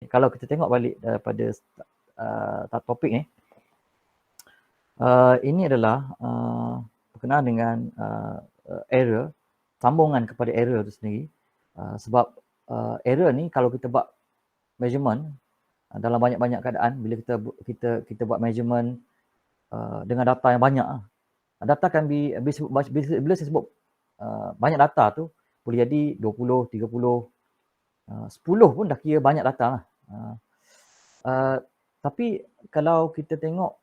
Kalau kita tengok balik pada topik ni, ini adalah berkenaan dengan error, sambungan kepada error tu sendiri. Sebab error ni kalau kita buat measurement dalam banyak-banyak keadaan, bila kita buat measurement dengan data yang banyak, data kan bila saya sebut banyak data tu boleh jadi 20, 30, 10 pun dah kira banyak data lah. Tapi kalau kita tengok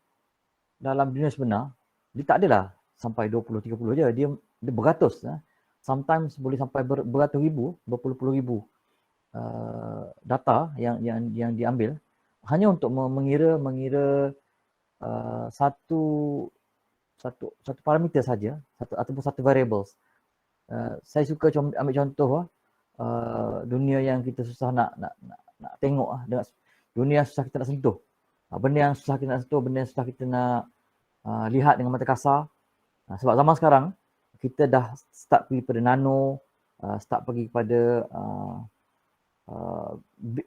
dalam dunia sebenar, dia tak adalah sampai 20, 30 je, dia beratus. Sometimes boleh sampai beratus ribu, berpuluh-puluh ribu data yang diambil hanya untuk mengira satu parameter saja, ataupun satu variables. Saya suka ambil contoh dunia yang kita susah nak tengok, dunia yang susah kita nak sentuh. Benda yang susah kita nak sentuh, benda yang susah kita nak lihat dengan mata kasar. Sebab zaman sekarang kita dah start pergi pada nano, start pergi kepada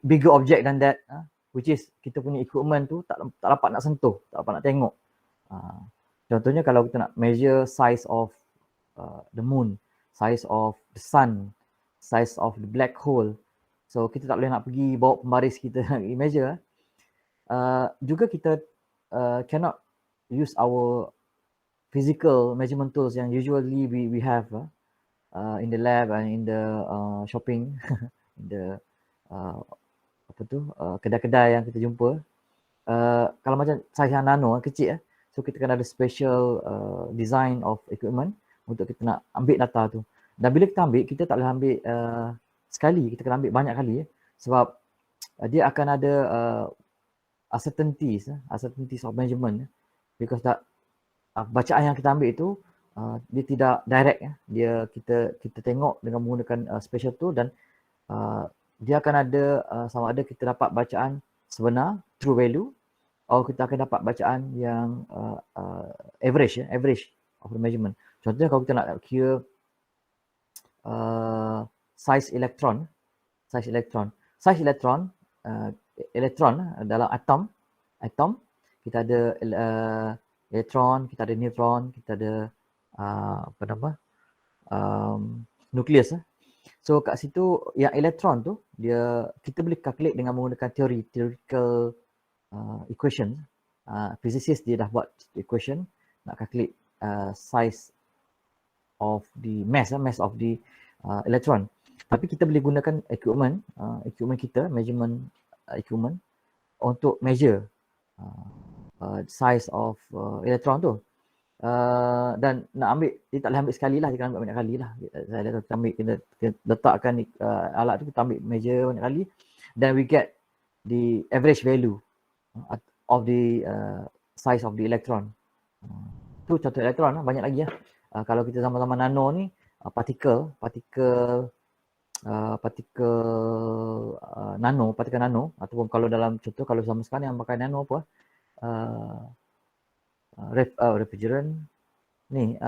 bigger object than that, which is kita punya equipment tu tak dapat nak sentuh, tak dapat nak tengok. Contohnya kalau kita nak measure size of the moon, size of the sun, size of the black hole, so kita tak boleh nak pergi bawa pembaris kita nak measure. Juga kita cannot use our physical measurement tools yang usually we have in the lab and in the shopping, in the kedai-kedai yang kita jumpa. Kalau macam saiz yang nano, kecil, so kita kena ada special design of equipment untuk kita nak ambil data tu. Dan bila kita ambil, kita tak boleh ambil sekali, kita kena ambil banyak kali, sebab dia akan ada uncertainties of measurement, because bacaan yang kita ambil itu dia tidak direct, dia kita tengok dengan menggunakan special tool, dan dia akan ada sama ada kita dapat bacaan sebenar, true value, atau kita akan dapat bacaan yang average of the measurement. Contohnya kalau kita nak kira size elektron dalam atom, kita ada elektron, kita ada neutron, kita ada nukleus. So kat situ yang elektron tu kita boleh calculate dengan menggunakan theoretical equation. Physicist dia dah buat equation nak calculate size of the mass of the electron. Tapi kita boleh gunakan equipment kita, measurement equipment, untuk measure size of electron tu. Dan nak ambil, dia tak boleh ambil sekali lah, dia kena ambil banyak kali lah. Kita letakkan alat tu, kita ambil measure banyak kali, then we get the average value of the size of the electron. Tu contoh elektron, banyak lagi lah. Kalau kita zaman-zaman nano ni, partikel nano, ataupun kalau dalam contoh, kalau zaman sekarang yang pakai nano apa, refrigerant ni,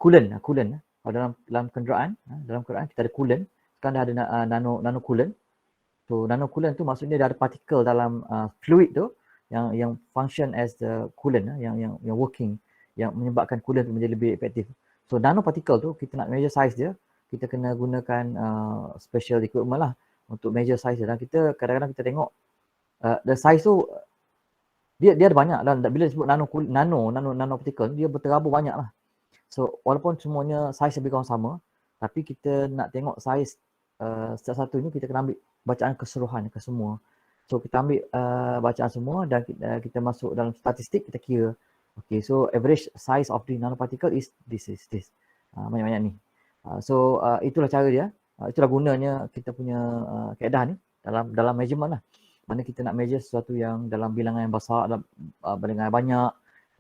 coolant. Kalau dalam kenderaan kita ada coolant. Sekarang dah ada nano coolant. So nano coolant tu maksudnya dia ada partikel dalam fluid tu yang function as the coolant, yang working, yang menyebabkan coolant tu menjadi lebih efektif. So nano partikel tu kita nak measure size dia, kita kena gunakan special equipment lah untuk measure size dia. Dan kita kadang-kadang kita tengok the size tu dia ada banyak, dan bila disebut nano partikel, dia berterabur banyak lah. So walaupun semuanya size lebih kurang sama, tapi kita nak tengok size setiap satu ni, kita kena ambil bacaan keseluruhan ke semua. So kita ambil bacaan semua, dan kita masuk dalam statistik, kita kira. Okay, so average size of the nanoparticle is this. Banyak-banyak ni. So itulah cara dia. Itulah gunanya kita punya kaedah ni dalam measurement lah. Mana kita nak measure sesuatu yang dalam bilangan yang besar, dalam bilangan yang banyak,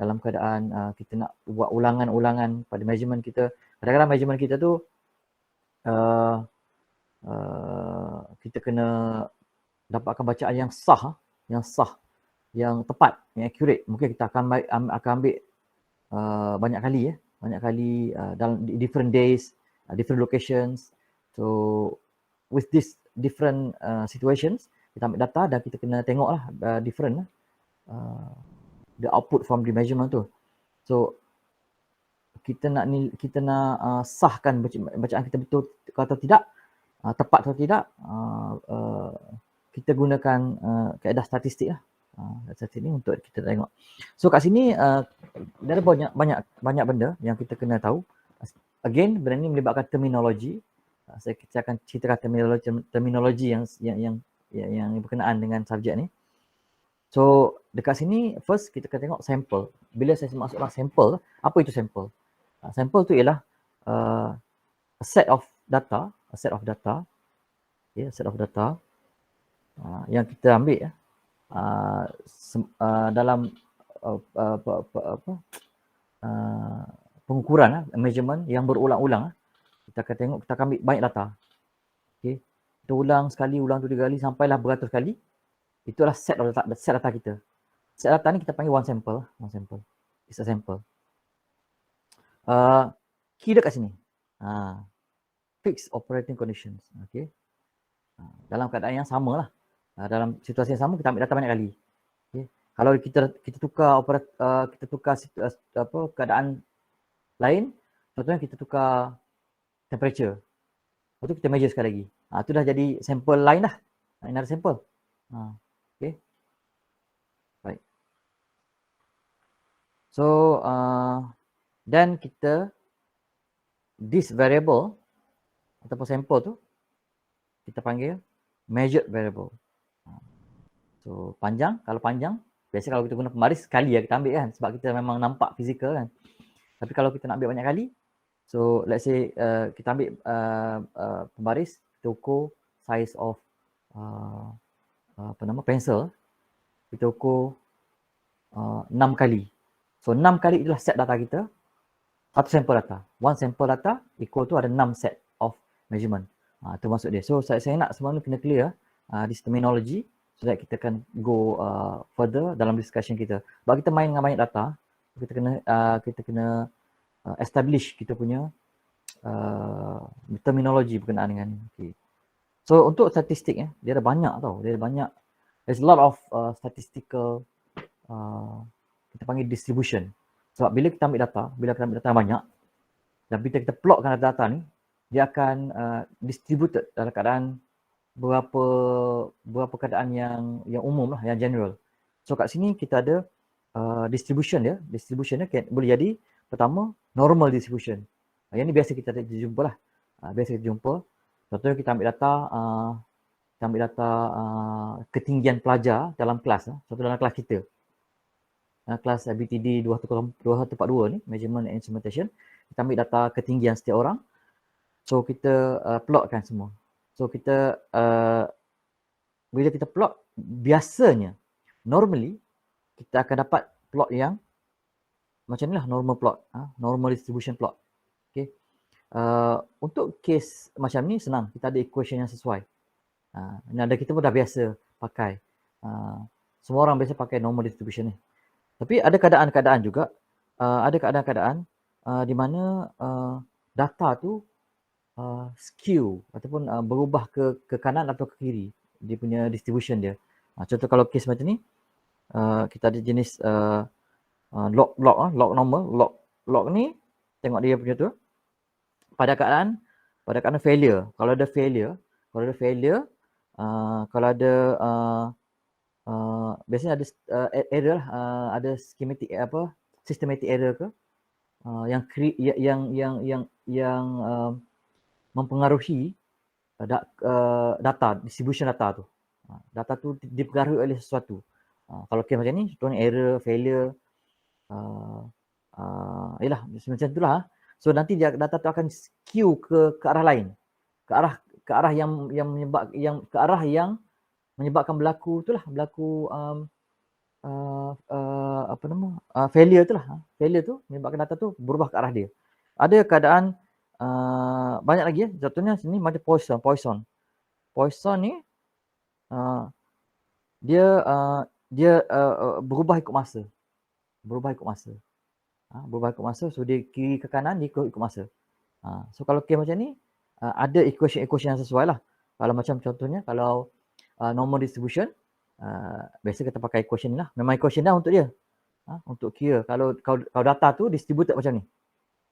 dalam keadaan kita nak buat ulangan-ulangan pada measurement kita. Kadang-kadang measurement kita tu kita kena dapatkan bacaan yang sah, yang tepat, yang accurate. Mungkin kita akan ambil banyak kali, banyak kali dalam different days, different locations. So with this different situations, kita ambil data dan kita kena tengoklah different the output from the measurement tu. So kita nak sahkan bacaan kita betul atau tidak, tepat atau tidak, kita gunakan kaedah statistik lah. Statistik ni untuk kita tengok. So kat sini ada banyak benda yang kita kena tahu. Again, benda ni melibatkan terminologi. Kita akan ceritakan terminologi yang berkenaan dengan subjek ni. So dekat sini first kita akan tengok sampel. Bila saya masukkan sampel, apa itu sampel? Sampel tu ialah a set of data, yang kita ambil dalam pengukuran, measurement yang berulang-ulang. Kita akan tengok, kita akan ambil banyak data. Okay. Kita ulang sekali, ulang 2 kali sampailah beratus kali. Itulah set data kita. Set data ni kita panggil one sample. It's a sample. Key dia kat sini. Fixed operating conditions. Okay. Dalam keadaan yang sama lah. Dalam situasi yang sama kita ambil data banyak kali. Okay. Kalau kita tukar keadaan lain, contohnya kita tukar temperature. Lepas tu kita measure sekali lagi. Itu dah jadi sampel lain dah. Another sample. Okay. Baik. So, dan kita this variable ataupun sampel tu kita panggil measured variable. So, kalau panjang, biasa kalau kita guna pembaris sekali kita ambil kan, sebab kita memang nampak fizikal kan. Tapi kalau kita nak ambil banyak kali, so let's say kita ambil pembaris, kita ukur size of pensel, kita ukur 6 kali. So 6 kali itulah set data kita. Satu sampel data. One sample data equal tu ada 6 set of measurement. Itu maksud dia. So saya nak semua ni kena clear this terminology so that kita can go further dalam discussion kita. Sebab kita main dengan banyak data, kita kena establish kita punya terminology berkenaan dengan ni. Okay. So untuk statistik dia ada banyak tau. There's a lot of statistical kita panggil distribution. Sebab bila kita ambil data banyak dan bila kita plotkan data ni, dia akan distributed dalam keadaan berapa keadaan yang umum lah, yang general. So kat sini kita ada distribution dia boleh jadi pertama normal distribution. Yang ni biasa kita jumpa lah. Contohnya kita ambil data ketinggian pelajar dalam kelas. Contoh dalam kelas kita. Kelas BTD 2142 ni, measurement and instrumentation. Kita ambil data ketinggian setiap orang. So kita plotkan semua. So kita bila kita plot, biasanya normally kita akan dapat plot yang macam ni lah, normal plot, normal distribution plot. Okay. Untuk case macam ni senang, kita ada equation yang sesuai. Dan kita pun dah biasa pakai. Semua orang biasa pakai normal distribution ni. Tapi ada keadaan-keadaan juga, di mana data tu skew ataupun berubah ke kanan atau ke kiri, dia punya distribution dia. Contoh kalau case macam ni, kita ada jenis log normal, log ni tengok dia punya tu pada keadaan failure. Kalau ada failure, kalau ada biasanya ada error lah, ada systematic error ke yang mempengaruhi data, distribution data tu. Data tu dipengaruhi oleh sesuatu. Kalau case macam ni, contohnya error, failure, yalah macam itulah. So nanti data tu akan skew ke arah lain, ke arah yang menyebabkan berlaku failure tu lah. Failure tu menyebabkan data tu berubah ke arah dia. Ada keadaan banyak lagi contohnya sini macam Poisson ni dia berubah ikut masa. Berubah ikut masa. So dia kiri ke kanan dia ikut masa. So kalau case macam ni ada equation yang sesuai lah. Kalau macam contohnya kalau normal distribution, biasa kita pakai equation ni lah. Memang equation dah untuk dia. Untuk kira kalau data tu distributed macam ni.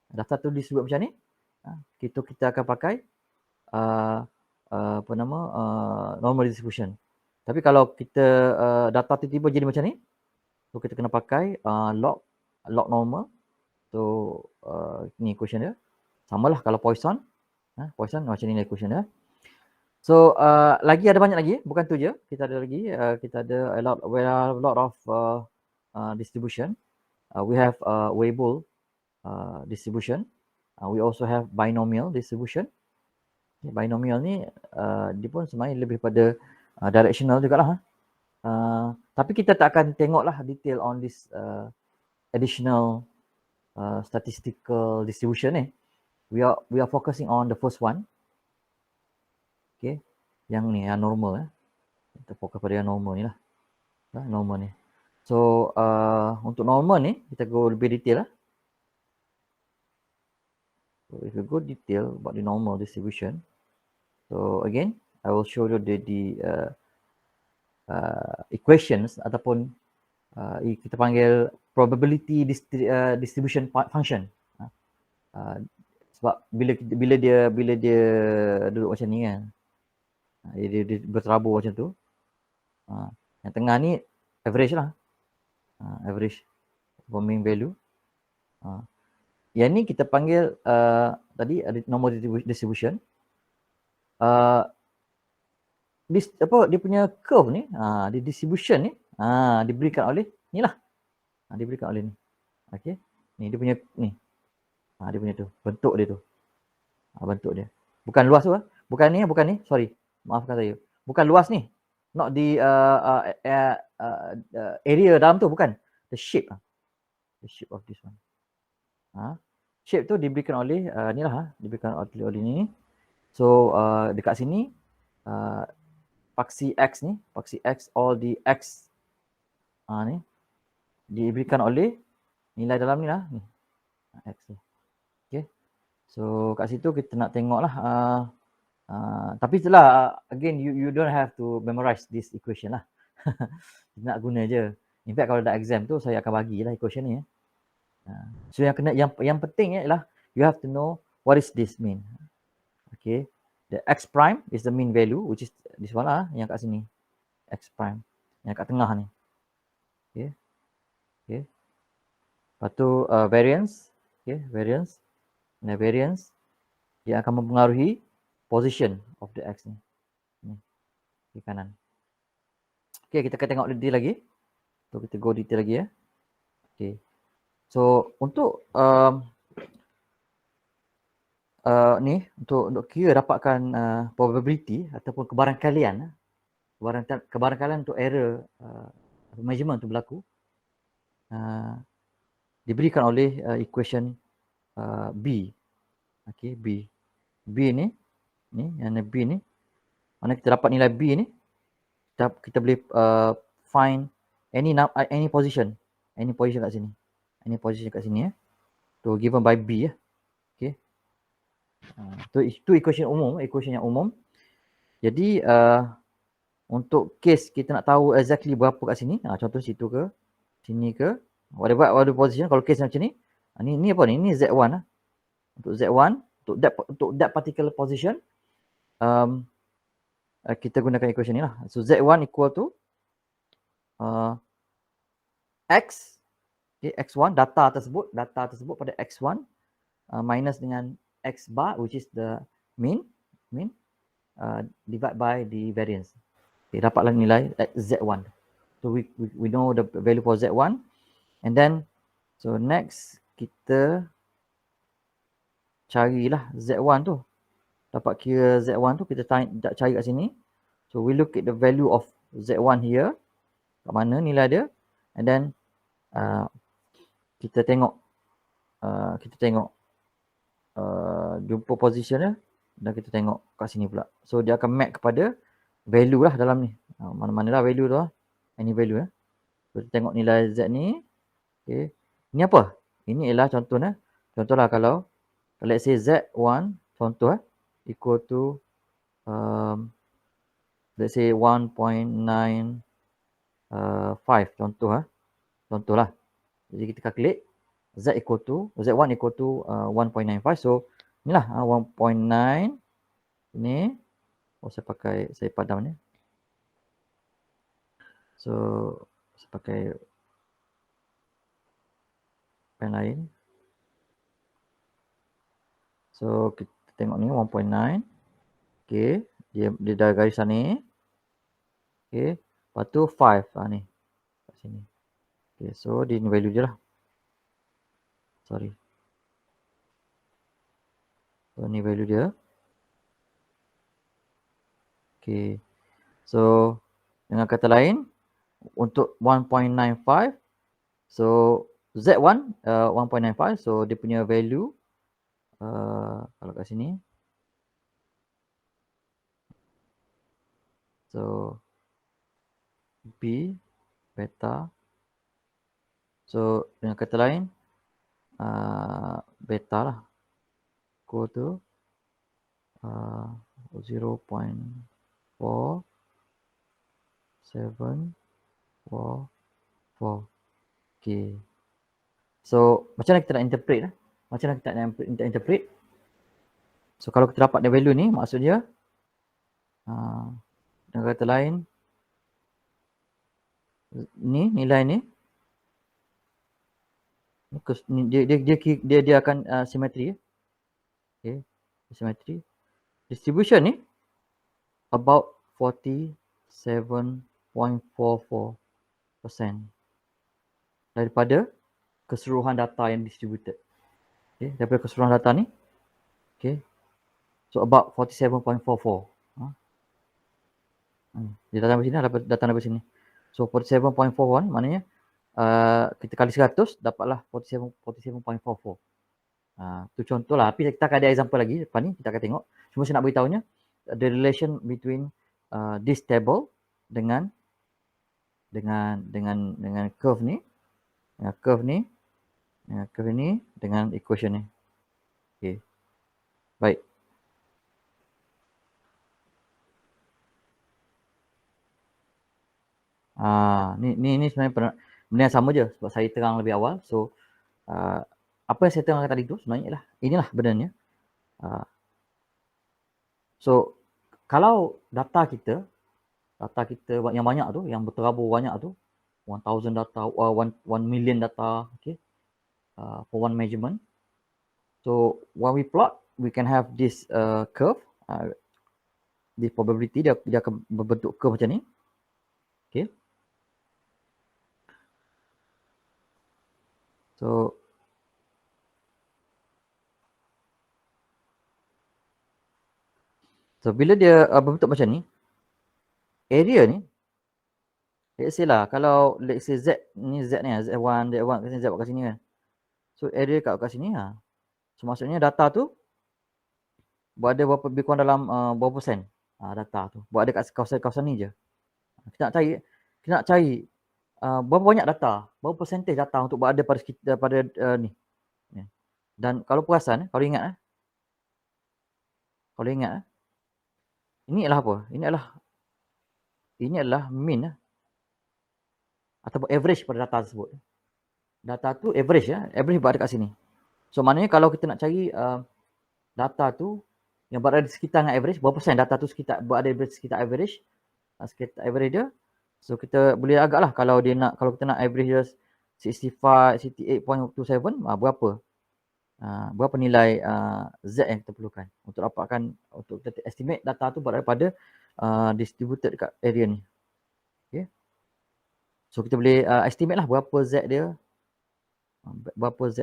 Data tu distribute macam ni. Kita akan pakai normal distribution. Tapi kalau kita data tiba-tiba jadi macam ni, so kita kena pakai log normal. So ni equation dia. Samalah kalau Poisson. Poisson macam ni equation dia. So lagi ada banyak lagi, bukan tu je. Kita ada lagi, kita ada a lot of distribution. We have Weibull distribution. We also have binomial distribution. Binomial ni dia pun sebenarnya lebih pada directional jugalah. Tapi kita tak akan tengoklah detail on this additional statistical distribution ni. We are focusing on the first one. Okay, yang ni yang normal. Kita fokus pada yang normal ni lah. Normal ni. So untuk normal ni kita go lebih detail lah. So if you go detail about the normal distribution, so again I will show you the equations ataupun kita panggil probability distribution function. Sebab bila dia duduk macam ni kan, dia berterabur macam tu. Yang tengah ni average lah. Average for mean value. Yang ni kita panggil tadi ada normal distribution. Dia punya curve ni, di distribution ni, diberikan oleh ni lah. Diberikan oleh ni. Okey. Ni dia punya ni. Dia punya tu, bentuk dia tu. Bentuk dia. Bukan luas tu. Bukan ni, sorry. Maafkan saya. Bukan luas ni. Not the area dalam tu, bukan. The shape. The shape of this one. Shape tu diberikan oleh ni lah, diberikan oleh ni. So dekat sini paksi X ni, paksi X all the X ni diberikan oleh nilai dalam ni lah ni. X ni. Okay. So kat situ kita nak tengok lah. Tapi itulah again you don't have to memorize this equation lah. Nak guna je. In fact kalau ada exam tu saya akan bagilah equation ni. So yang penting ialah you have to know what is this mean. Okay. The X prime is the mean value, which is this one lah, yang kat sini. X prime. Yang kat tengah ni. Okay. Okay. Lepas tu variance. Okay. Variance. Nah, variance dia akan mempengaruhi position of the X ni. Ni. Di kanan. Okay, kita akan tengok detail lagi. So kita go detail lagi ya. Okay. So untuk ni untuk kira dapatkan probability ataupun kebarangkalian untuk error measurement tu berlaku, diberikan oleh equation B. Okey, B. B ni yang B ni, mana kita dapat nilai B ni, kita boleh find any position kat sini. Any position kat sini ya. So given by B ya. Okey. Itu equation yang umum. Jadi untuk case kita nak tahu exactly berapa kat sini, contoh situ ke, sini ke, whatever position. Kalau case macam ni, ni apa ni? Ni Z1 lah. Untuk Z1, untuk that particular position, kita gunakan equation ni lah. So Z1 equal to X, okay, X1 data tersebut pada X1 minus dengan X bar, which is the mean, divide by the variance. Okay, dapatlah nilai Z1. So we know the value for Z1, and then so next kita carilah Z1 tu. Dapat kira Z1 tu, kita cari kat sini. So we look at the value of Z1 here. Kat mana nilai dia, and then kita tengok jumpa position dia, dan kita tengok kat sini pula. So dia akan map kepada value lah dalam ni. Mana-mana lah value tu lah. Any value . So kita tengok nilai Z ni. Okay. Ni apa? Ini ialah contohnya. Contohlah kalau let's say Z1 contoh equal to let's say 1.95 contohlah. Jadi kita calculate Z1 equal to 1.95. So inilah 1.9 ini. Saya padam ni. So saya pakai pen lain. So kita tengok ni 1.9. Okay, dia dah garisan ni. Okay, lepas tu 5 ni kat sini. Okay, so dia ni value dia lah. Sorry. So ni value dia. Okay. So dengan kata lain untuk 1.95, so Z1 1.95, so dia punya value kalau kat sini, so B beta, so dengan kata lain beta lah equal to 0.4744. Okay. So macam mana kita nak interpret lah? Macam mana kita nak interpret? So kalau kita dapat value ni, maksudnya dengan kata lain, ni nilai ni, dia akan simetri. Okay, simetri. Distribution ni about 47.44% daripada keseluruhan data yang distributed. Okay, daripada keseluruhan data ni. Okay. So about 47.44. Dia datang dari sini, datang dari sini. So 47.41 maknanya kita kali 100 dapatlah 47.44. Tu contoh lah. Tapi kita akan ada example lagi depan ni, kita akan tengok. Cuma saya nak beritahunya the relation between this table dengan curve ni, curve ni dengan equation ni. Okay. Baik. Ni sebenarnya benda yang sama je sebab saya terang lebih awal. So apa yang saya terangkan tadi tu sebenarnya inilah benarnya. So kalau data kita yang banyak tu, yang berterabur banyak tu, 1000 data, 1 million data, okay, for one measurement. So when we plot, we can have this curve, this probability dia akan berbentuk curve macam ni. Okay. So bila dia berbentuk macam ni, area ni, let's say lah, kalau let's say Z ni Z1 kat sini, Z kat sini kan. So area kat sini So maksudnya data tu berada lebih kurang dalam berapa persen data tu. Berada kat kawasan ni je. Kita nak cari berapa banyak data, berapa persentage data untuk berada pada ni. Dan kalau perasan, kalau ingat ini adalah apa? Ini adalah mean ataupun average pada data tersebut. Data tu average average berada kat sini. So maknanya kalau kita nak cari data tu yang berada di sekitar dengan average, berapa persen data tu berada di sekitar average, dia. So kita boleh agaklah kalau kita nak average dia 68.27, berapa nilai Z yang kita perlukan untuk kita estimate data tu berada pada distributed dekat area ni. Okay. So kita boleh estimate lah berapa Z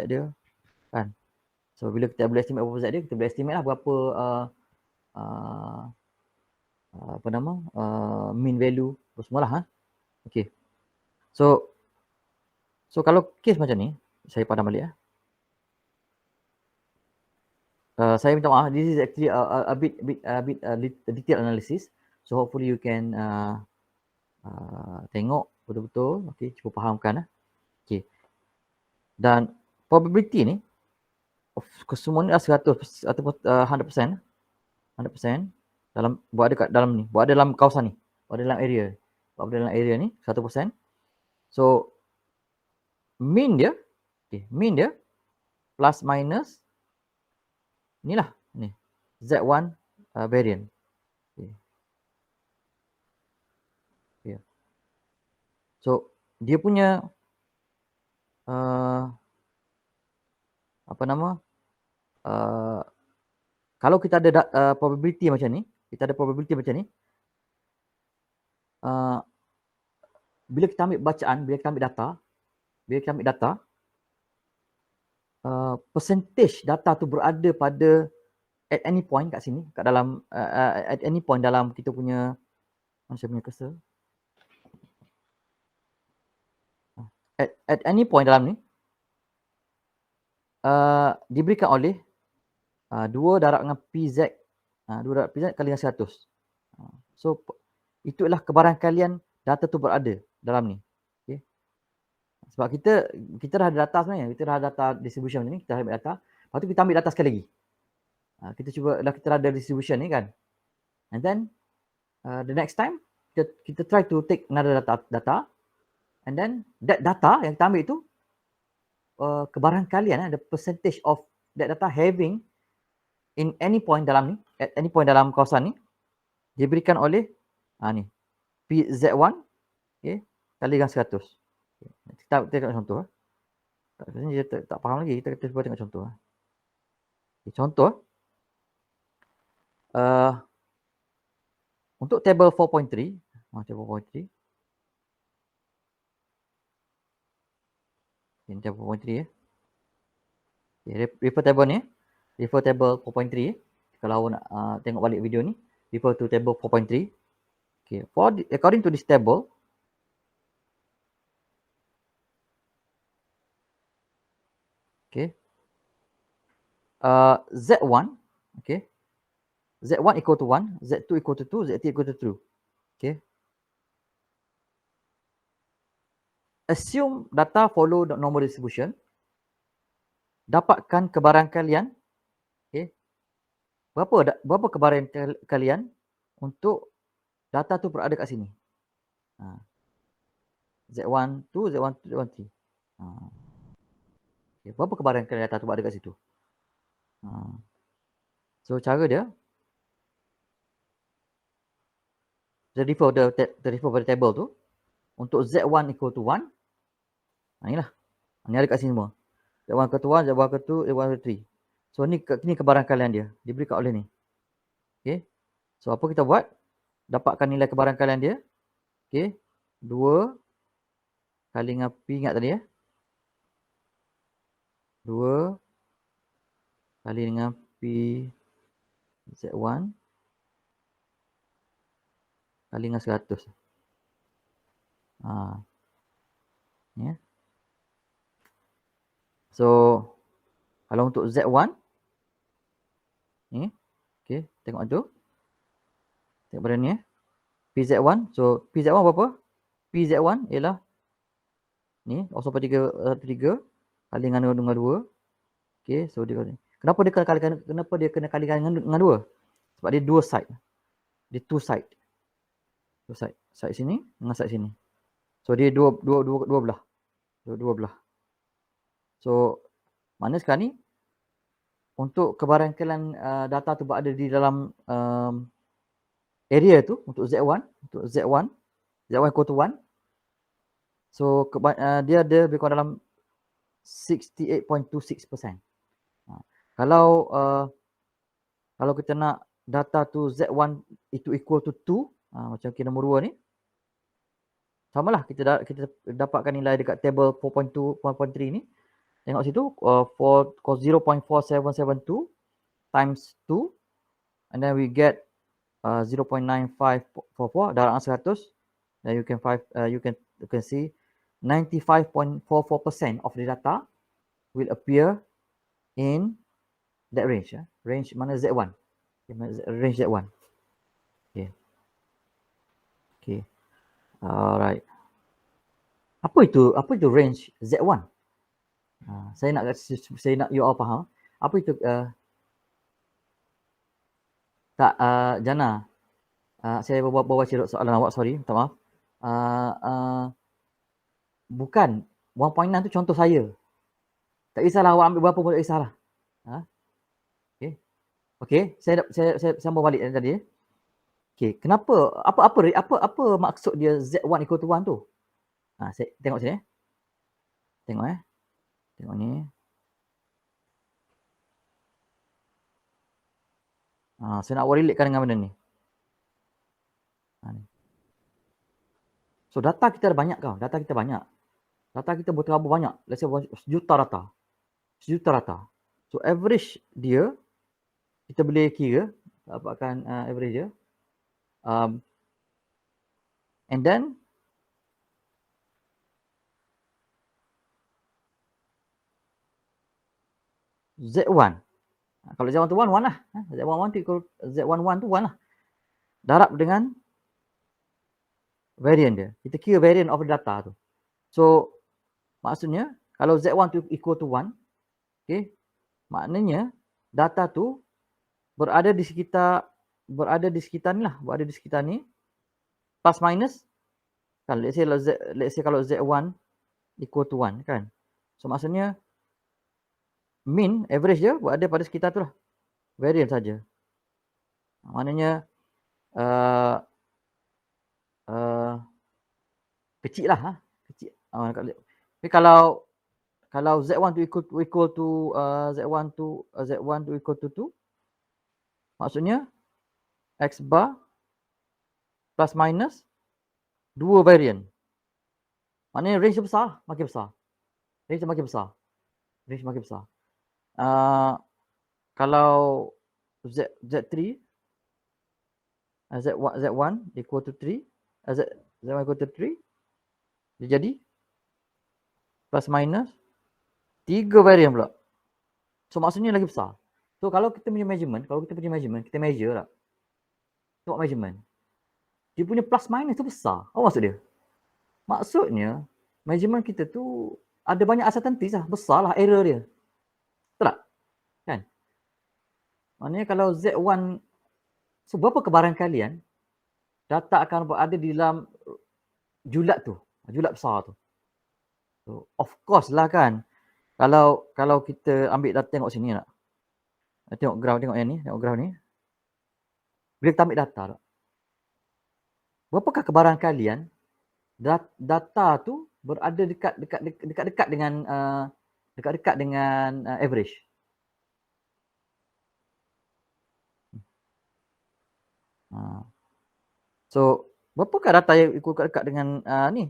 dia kan. So bila kita boleh estimate berapa Z dia, kita boleh estimate lah berapa mean value semualah. Okay. So kalau case macam ni, saya padam balik saya minta maaf, this is actually a bit detailed analysis. So hopefully you can tengok betul-betul, okay, cuba fahamkan. Okay. Dan probability ni kesemua ni adalah 100 ataupun 100% dalam berada kat dalam ni, berada dalam kawasan ni, berada dalam area ni 100%. So mean dia plus minus inilah ni Z1 variant. Okay. So dia punya kalau kita ada probability macam ni, bila kita ambil bacaan, bila kita ambil data, percentage data tu berada pada at any point kat sini, kat dalam at any point dalam kita punya, mana saya punya cursor? At any point dalam ni diberikan oleh 2 darab dengan PZ, 2 darab PZ kali dengan 100. So itulah kebarangkalian data tu berada dalam ni. Okay. Sebab kita dah ada data sebenarnya, kita dah ada data distribution ni, kita dah ambil data. Lepas tu kita ambil data sekali lagi. Kita cuba dah, kita dah ada distribution ni kan. And then the next time kita try to take another data and then that data yang kita ambil tu kebarangkalian the percentage of that data having in any point dalam ni, at any point dalam kawasan ni diberikan oleh ni PZ1 okay, kali dengan 100. Okay. Kita tengok contoh. Dia tak faham lagi, kita cuba tengok contoh. Okay, contoh untuk table 4.3, table 4.3. Ini table 4.3 ya. Okay, refer table ni, refer table 4.3 kalau awak nak tengok balik video ni, refer to table 4.3. Okay, according to this table, okay, Z1, okay, Z1 equal to 1, Z2 equal to 2, Z3 equal to 2. Okay. Assume data follow the normal distribution. Dapatkan kebarangkalian, okay, berapa kebarangkalian untuk data tu berada kat sini. Z1 2, Z1 2, Z1 3. Okay, berapa kebarangkalian data tu berada kat situ. So cara dia, refer pada table tu. Untuk Z1 equal to 1. Inilah. Ini ada kat sini semua. Z1 equal to 1, Z1 equal to 2, Z1 equal to 3. So ni kebarangkalian dia. Diberikan oleh ni. Okay. So apa kita buat? Dapatkan nilai kebarangkalian dia. Okay. 2 kali dengan P, ingat tadi ya. 2 kali dengan P Z1 kali dengan 100. Ya. So kalau untuk Z1 ni, okey, tengok tu. Tengok pada ni ya. PZ1, so PZ1 berapa? PZ1 ialah ni 0.3 kali dengan 2. Okey, so dia kenapa dia kena kalikan dengan 2? Sebab dia dua side. Dia two side. Side sini dengan side sini. So dia dua belah. Dua belah. So mana sekarang ni untuk kebarangkalian data tu berada di dalam area tu untuk Z1 equal to 1. So dia ada lebih kurang dalam 68.26%. Kalau kita nak data tu Z1 itu equal to 2, macam kita nombor 2 ni, samalah kita dapatkan nilai dekat table 4.2.3 ni. Tengok situ 0.4772 times 2 and then we get 0.9544 darab 100. Then you can see 95.44% of the data will appear in that range. Range mana Z1. Range Z1. Okay. Alright. Apa itu range Z1? Saya nak you all faham. Apa itu tak Jana. Saya bawa soalan awak, sorry, minta maaf. Bukan 1.9 tu contoh saya. Tak kisahlah awak ambil berapa pun tak kisahlah. Okey. Okey, saya sambung balik tadi. Okey, kenapa apa maksud dia Z1 equal to 1 tu? Saya tengok sini. Tengok Tengok ni. Saya nak relatekan dengan benda ni. So data kita ada banyak kau. Data kita banyak. Data kita berapa banyak? Let's say sejuta data. So average dia kita boleh kira dapatkan average dia. And then Z1. Kalau Z1 tu 1 lah. Z1 tu equal Z11 tu 1 lah. Darab dengan variant dia. Kita kira variant of the data tu. So maksudnya kalau Z1 tu equal to 1, okay, maknanya data tu berada di sekitar ni plus minus kan, let's say kalau Z1 equal to 1 kan. So maksudnya mean average dia berada pada sekitar tu lah. Variant saja. Maknanya kecil lah. Kecil. Tapi kalau Z1 tu equal to Z1 tu equal to 2, maksudnya X bar plus minus 2 variant. Maknanya range besar, makin besar. Range makin besar. Kalau Z3 Z1 equal to 3, Z1 equal to 3, dia jadi plus minus 3 variant pula. So maksudnya lagi besar. So kalau kita punya measurement, kita measure lah. Tengok measurement. Dia punya plus minus tu besar. Apa maksud dia? Maksudnya measurement kita tu ada banyak uncertainties lah. Besar lah error dia. Betul tak? Kan? Maknanya kalau Z1, so berapa kebarangkalian data akan berada di dalam julat tu. Julat besar tu. So, of course lah kan. Kalau kita ambil data, tengok sini nak. Tengok graf, tengok yang ni. Tengok graf ni. Bila kita ambil data tak? Berapakah kebarangkalian data tu berada dekat-dekat dengan average? So, berapakah data yang ikut dekat dengan ni?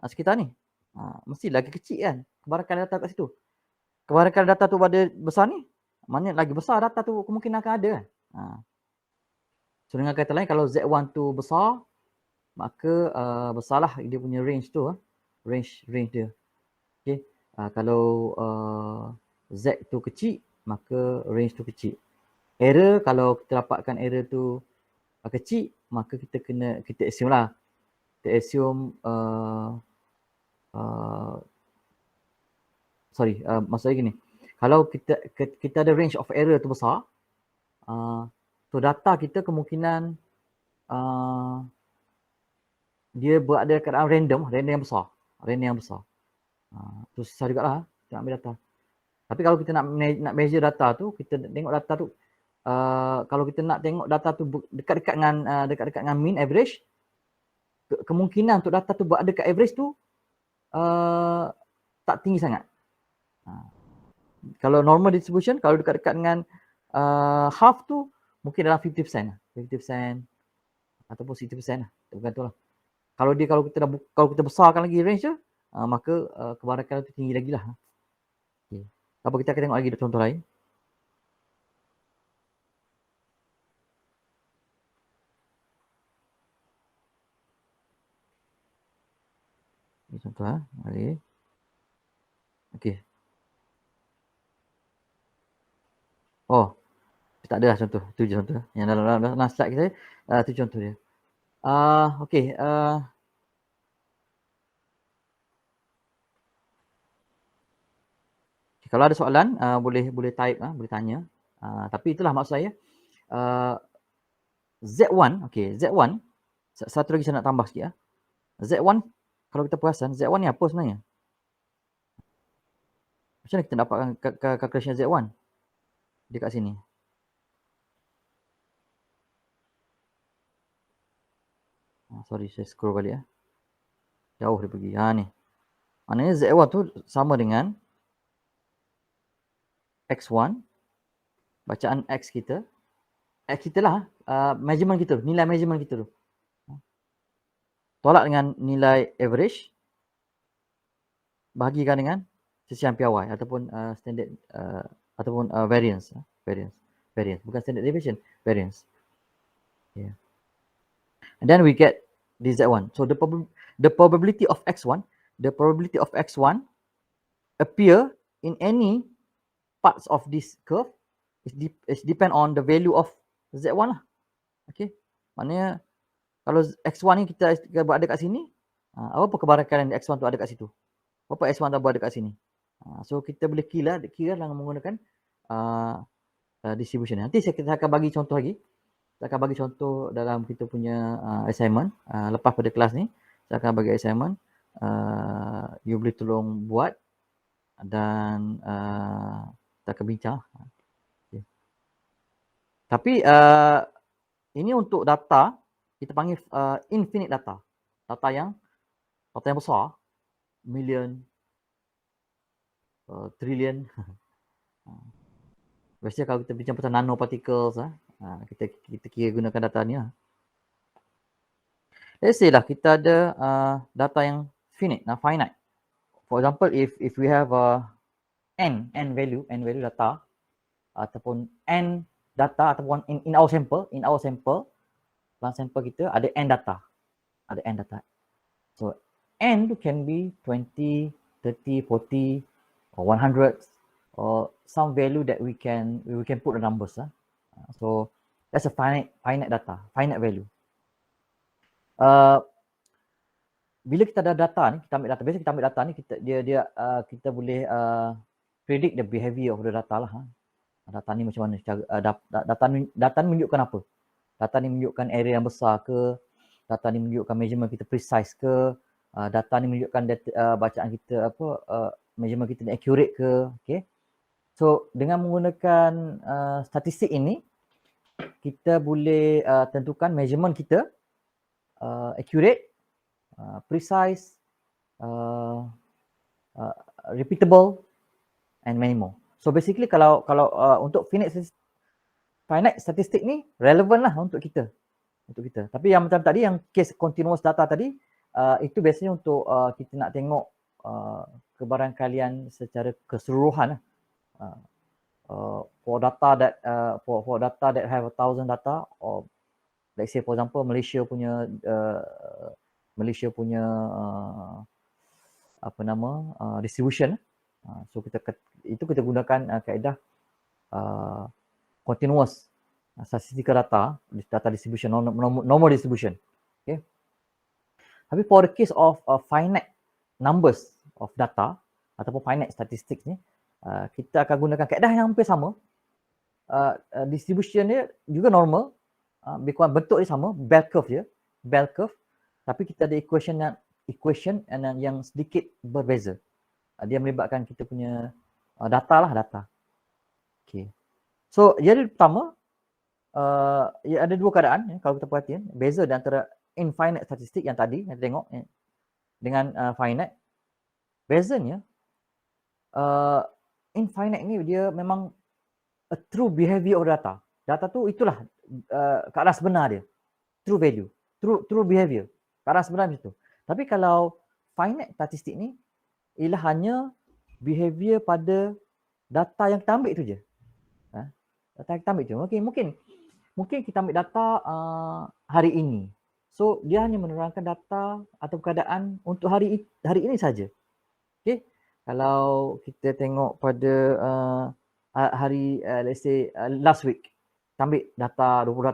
Sekitar ni. Mesti lagi kecil kan kebarangkalian data kat situ. Kebarangkalian data tu pada besar ni, maknanya lagi besar data tu kemungkinan akan ada kan. So dengan kata lain, kalau Z1 tu besar, maka besarlah dia punya range tu. Range dia. Okay. Kalau Z tu kecil, maka range tu kecil. Error, kalau kita dapatkan error tu kecil, maka kita assume lah. Kita assume maksudnya gini. Kalau kita ada range of error tu besar, so data kita kemungkinan dia berada dekat random yang besar. Tu susah jugalah kita ambil data. Tapi kalau kita nak measure data tu, kita tengok data tu, kalau kita nak tengok data tu dekat-dekat dengan mean average, kemungkinan untuk data tu berada dekat average tu tak tinggi sangat. Kalau normal distribution, kalau dekat-dekat dengan half tu mungkin dalam 50% lah. 50% ataupun 60% lah. Tergantung lah. Kalau kita besarkan lagi range tu, maka kebarangkalian tu tinggi lagi lah. Okay. Apa kita akan tengok lagi contoh lain. Ini contoh lah. Okay. Oh, tak ada lah contoh. Itu je contoh. Yang dalam slide kita, itu contoh dia. Okay. Kalau ada soalan boleh type, boleh tanya. Tapi itulah maksud saya. Z1, okey, Z1 satu lagi saya nak tambah sikit. Z1 kalau kita perasan Z1 ni apa sebenarnya? Macam mana kita dapatkan calculation Z1? Dia kat sini. Sorry, saya scroll balik Jauh dia pergi. Ni. Maknanya Z1 tu sama dengan X1, bacaan X kita. X kita lah, measurement kita, nilai measurement kita tu. Tolak dengan nilai average, bahagikan dengan sesian piawai ataupun standard ataupun variance. Bukan standard deviation, variance. Yeah. And then we get the Z1. So the probability of X1, appear in any parts of this curve is depend on the value of Z1 lah. Okay. Maknanya kalau X1 ni kita ada kat sini, apa kebarangkalian X1 tu ada kat situ? Berapa X1 tu ada kat sini? So kita boleh kira dengan menggunakan distribution. Nanti saya akan bagi contoh lagi. Saya akan bagi contoh dalam kita punya assignment. Lepas pada kelas ni, saya akan bagi assignment. You boleh tolong buat dan kita akan bincang. Okay. Tapi ini untuk data, kita panggil infinite data. Data yang besar. Million, trillion. Biasanya kalau kita bincang pasal nanoparticles, kita kira gunakan data ni. Let's say lah kita ada data yang finite. For example, if we have n value data ataupun n data ataupun in our sample, dalam sampel kita ada n data. So n tu can be 20, 30, 40 or 100 or some value that we can put the numbers. So that's a finite data, finite value. Bila kita ada data ni, biasa kita ambil data ni, kita boleh predict the behavior of the data lah. Data ni macam mana, data ni menunjukkan apa? Data ni menunjukkan area yang besar ke? Data ni menunjukkan measurement kita precise ke? Data ni menunjukkan bacaan kita measurement kita ni accurate ke? Okay. So dengan menggunakan statistik ini, kita boleh tentukan measurement kita accurate, precise, repeatable and many more. So basically kalau untuk finite statistik ni relevan lah untuk kita. Tapi yang macam tadi, yang case continuous data tadi, itu biasanya untuk kita nak tengok kebarangkalian secara keseluruhan. For data that have 1,000 data, or let's say for example Malaysia punya distribution. So kita gunakan kaedah continuous statistical data distribution, normal distribution. Okay. Tapi for the case of finite numbers of data ataupun finite statistics ni, kita akan gunakan kaedah yang hampir sama. Distribution dia juga normal, bentuk dia sama, bell curve. Tapi kita ada equation yang sedikit berbeza. Dia melibatkan kita punya data. Okay. So jadi pertama, ada dua keadaan kalau kita perhatikan, beza di antara infinite statistik yang tadi kita tengok dengan finite. Bezanya infinite ni dia memang a true behavior of data. Data tu itulah keadaan sebenar dia. True value, true behavior. Keadaan sebenar itu. Tapi kalau finite statistik ni ialah hanya behavior pada data yang kita ambil tu je. Data yang kita ambil tu. Mungkin kita ambil data hari ini. So dia hanya menerangkan data atau keadaan untuk hari ini saja. Okay. Kalau kita tengok pada hari let's say last week, kita ambil data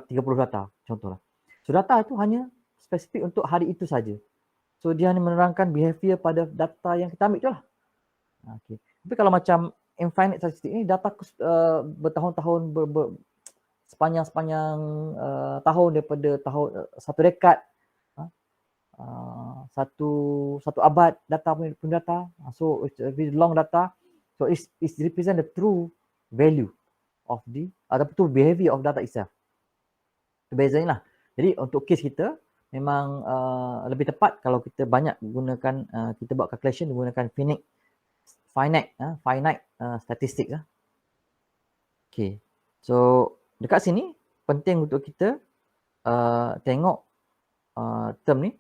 30 data contohlah. So data itu hanya spesifik untuk hari itu saja. So dia hanya menerangkan behavior pada data yang kita ambil tu lah. Okay. Tapi kalau macam infinite statistik ni data bertahun-tahun sepanjang tahun, daripada tahun satu dekad, satu abad data pun data. So it's a very long data. So it's represent the true value of the ataupun true behavior of data itself. Itu bezanya lah. Jadi untuk case kita memang lebih tepat kalau kita banyak gunakan, kita buat calculation menggunakan finite statistik lah. Okay. So dekat sini penting untuk kita tengok term ni,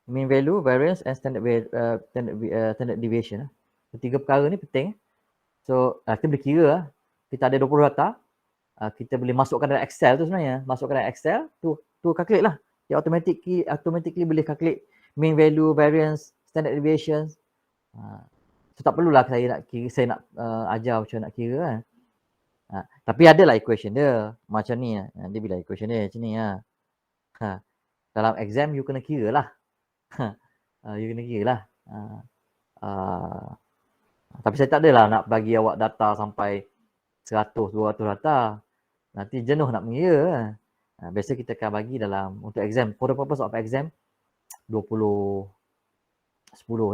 mean value, variance and standard deviation. Ketiga perkara ni penting. So kita boleh kira lah. Kita ada 20 data, kita boleh masukkan dalam Excel tu sebenarnya. Masukkan dalam Excel tu calculate lah. Dia automatically boleh calculate mean value, variance, standard deviation. So tak perlulah saya nak ajar macam nak kira kan. Tapi adalah equation dia macam ni. Dia bila equation dia macam ni lah. Dalam exam you kena kira lah. You kena kira lah. Tapi saya tak adalah nak bagi awak data sampai 100-200 data. Nanti jenuh nak mengira. Biasa kita akan bagi dalam, untuk exam, for the purpose of exam, 10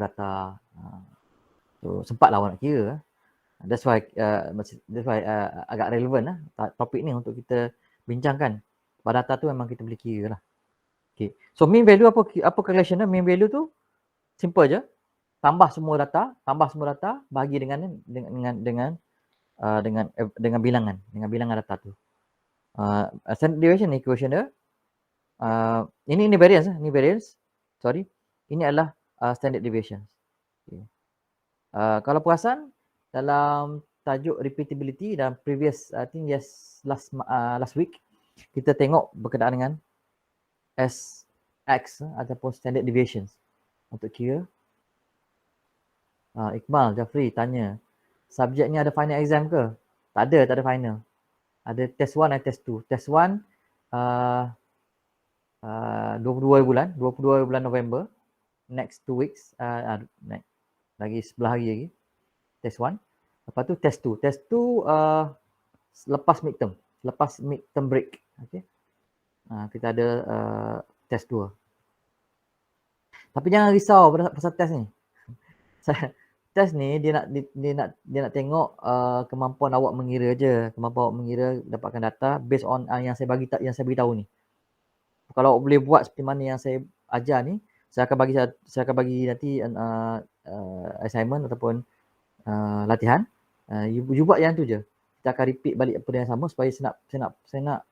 data. So sempatlah awak nak kira. That's why agak relevan lah topik ni untuk kita bincangkan. Pada data tu memang kita boleh kira lah. Okay. So mean value apa calculation dia? Mean value tu simple je. Tambah semua data, bagi dengan bilangan data tu. Standard deviation equation dia. Ini variance. Sorry. Ini adalah standard deviation. Okay. Kalau perasan dalam tajuk repeatability dan previous, I think last week, kita tengok berkenaan dengan SX ataupun standard deviations untuk kira. Iqbal Jafri tanya, subjek ni ada final exam ke? Tak ada final. Ada test 1 dan test 2. Test 1 22 bulan November. Next 2 weeks, lagi 11 hari lagi. Test 1. Lepas tu test 2. Test 2 lepas midterm break. Okay. Kita ada test 2. Tapi jangan risau pasal test ni. Test ni dia nak tengok kemampuan awak mengira je. Kemampuan awak mengira, dapatkan data based on yang saya bagi tahu ni. Kalau awak boleh buat seperti mana yang saya ajar ni, saya akan bagi nanti assignment ataupun latihan. You buat yang tu je. Kita akan repeat balik apa yang sama supaya saya nak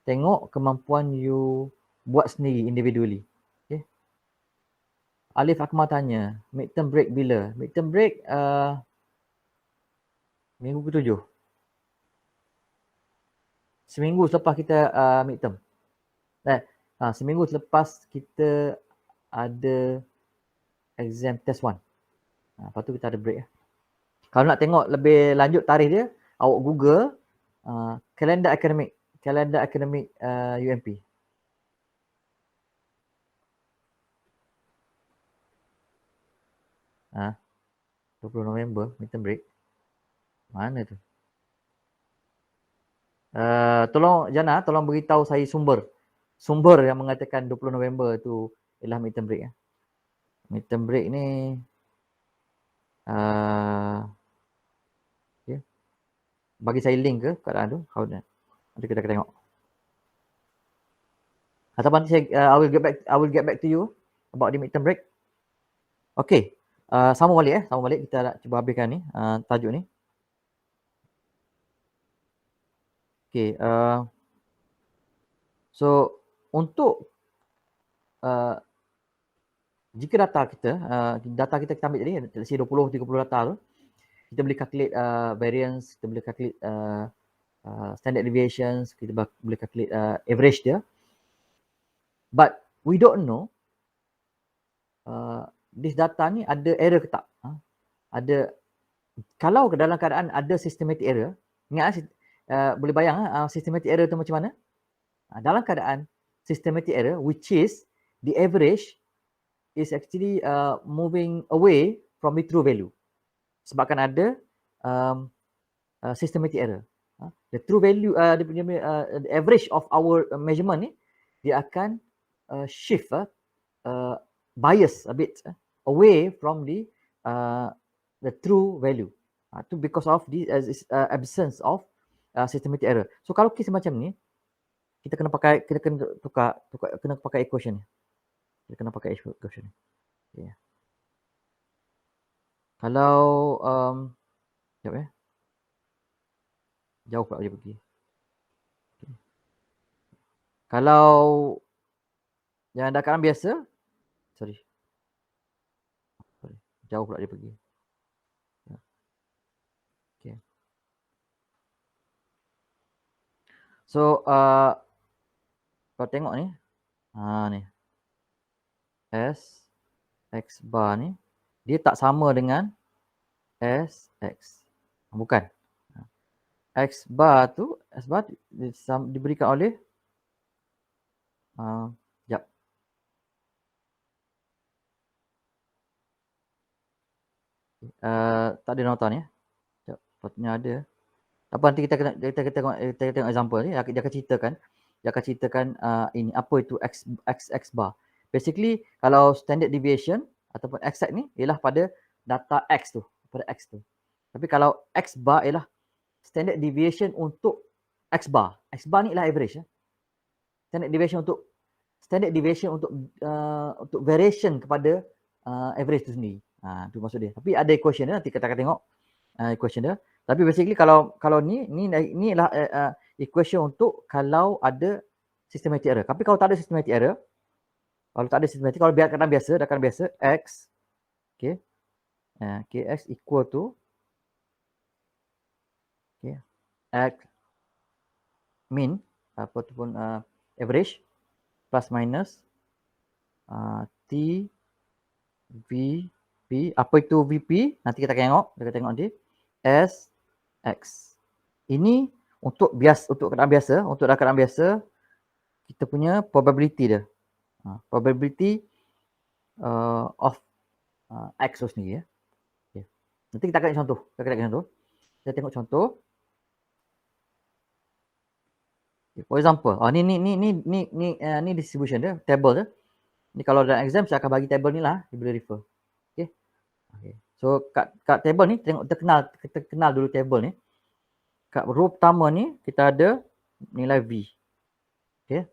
tengok kemampuan you buat sendiri individually. Okay. Alif Akmal tanya, midterm break bila? Midterm break minggu ke-7. Seminggu selepas kita midterm. Seminggu selepas kita ada exam test 1. Lepas tu kita ada break. Kalau nak tengok lebih lanjut tarikh dia, awak Google kalender akademik UMP. Ha? 20 November midterm break. Mana tu? Tolong Jana, tolong beritahu saya sumber yang mengatakan 20 November tu ialah midterm break. Midterm break ni okay. Bagi saya link ke keadaan tu. Nanti kita akan tengok. Ataupun nanti I will get back to you about the midterm break. Okay. Sama balik kita nak cuba habiskan ni tajuk ni. Okay. So untuk jika data kita ambil tadi, let's say 20-30 data tu, kita boleh calculate variance, kita boleh calculate standard deviations, kita boleh calculate average dia. But we don't know this data ni ada error ke tak. Kalau dalam keadaan ada systematic error, ingat boleh bayang systematic error tu macam mana? Dalam keadaan systematic error, which is the average is actually moving away from the true value. Sebabkan ada systematic error. The true value, dia punya the average of our measurement ni, dia akan shift bias a bit away from the true value. Itu because of the absence of systematic error. So kalau kes macam ni, kita kena tukar kena pakai equation ni. Kita kena pakai equation ni. Okay. Kalau sekejap jauh pula dia pergi. Okay. Kalau yang dah keadaan biasa, sorry. Jauh pula dia pergi. Okay. So kau tengok ni. Ni. S X bar ni dia tak sama dengan S X. Bukan. X bar tu diberikan oleh sekejap. Tak ada nota ni. Sekejap, patutnya ada. Apa nanti kita tengok example ni, dia akan ceritakan ini apa itu X bar. Basically kalau standard deviation ataupun exact ni ialah pada data X tu, pada X tu. Tapi kalau X bar ialah standard deviation untuk X bar. X bar ni ialah average. Standard deviation untuk variation kepada average tu sendiri. Tu maksud dia. Tapi ada equation dia, nanti kita akan tengok equation dia. Tapi basically kalau ni ialah equation untuk kalau ada systematic error. Tapi kalau tak ada systematic error, kalau keadaan biasa, X, okay, Kx equal to, okay, X min, ataupun average, plus minus T, VP, apa itu VP, nanti kita tengok nanti, S, X. Ini untuk keadaan biasa, kita punya probability dia. Probability of X tu sendiri. Okay. Nanti kita akan contoh. Kita tengok contoh. Okay, for example, ni distribution dia, table dia. Ni kalau dalam exam saya akan bagi table ni lah, dia boleh refer. Okay. So kat table ni kita kenal dulu table ni. Kat row pertama ni kita ada nilai V. Okay.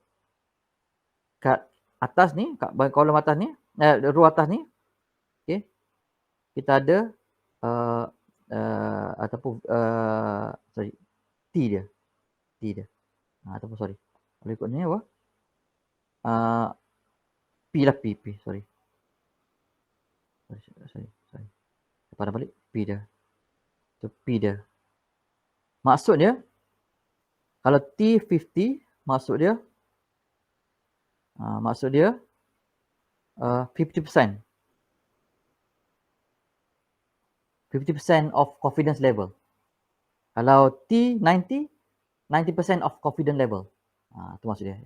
Kat atas ni, kat kolom atas ni, row atas ni, okay, kita ada ataupun T dia. Ataupun sorry. Kalau ikut ni apa? P lah, P, sorry. Pada balik P dia. So P dia. Maksud dia kalau T50 maksud dia 50%. 50% of confidence level. Kalau T90, 90% of confidence level. Itu maksud dia.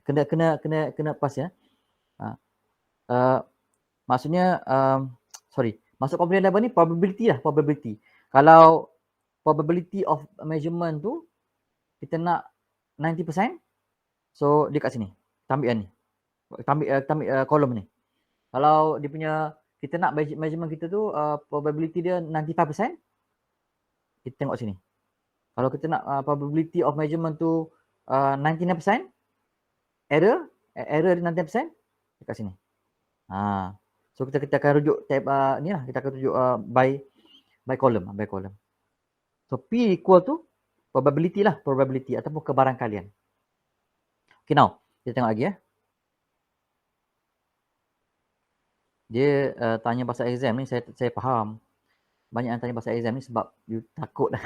Kena pas ya. Maksudnya maksud confidence level ni probability lah, probability. Kalau probability of measurement tu kita nak 90%, so dia kat sini. Kita ambil ni. Kita ambil kolom ni. Kalau dia punya kita nak measurement kita tu probability dia 95%, kita tengok sini. Kalau kita nak probability of measurement tu 99%, error dia 99%, dekat sini. So kita akan rujuk tab ni lah, kita akan rujuk by column. So P equal to probability lah, probability ataupun kebarangkalian. Okay, now kita tengok lagi ya. Dia tanya pasal exam ni, saya faham. Banyak yang tanya pasal exam ni sebab you takut lah.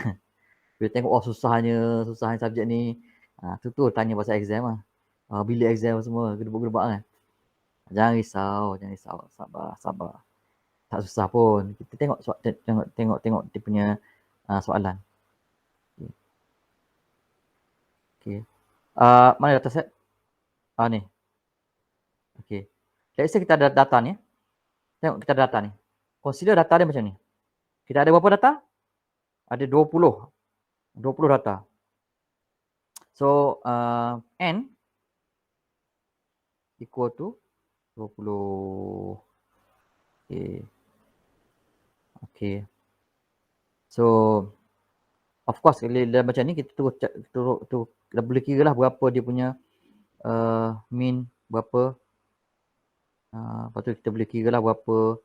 Dia tengok susahnya subjek ni. Tu tanya pasal exam lah. Bila exam semua gedebak-gedebak kan. Jangan risau. Sabar. Tak susah pun. Kita tengok dia punya soalan. Okay. Mana data set? Ni. Okay. Let's say kita ada data ni. Tengok kita ada data ni. Consider data dia macam ni. Kita ada berapa data? ada 20 data. So n equal to 20. Okay. So of course kalau macam ni kita tu dah boleh kira lah berapa dia punya mean berapa. Lepas tu kita boleh kira lah berapa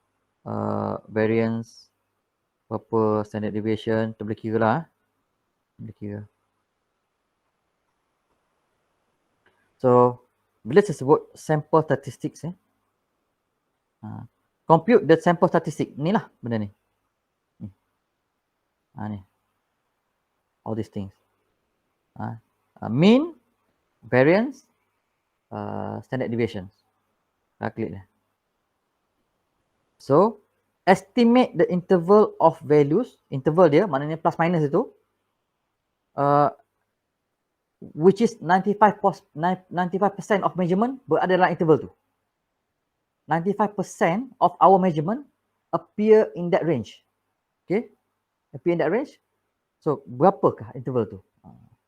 variance, berapa standard deviation, kita boleh kira lah. Boleh kira. So bila saya sebut sample statistics compute the sample statistic, ni lah benda ni. Ni. All these things. Mean, variance, standard deviations. Klik dah. So estimate the interval of values. Interval dia maknanya plus minus itu. Which is 95% of measurement berada dalam interval tu. 95% of our measurement appear in that range. Okay, appear in that range. So berapakah interval tu?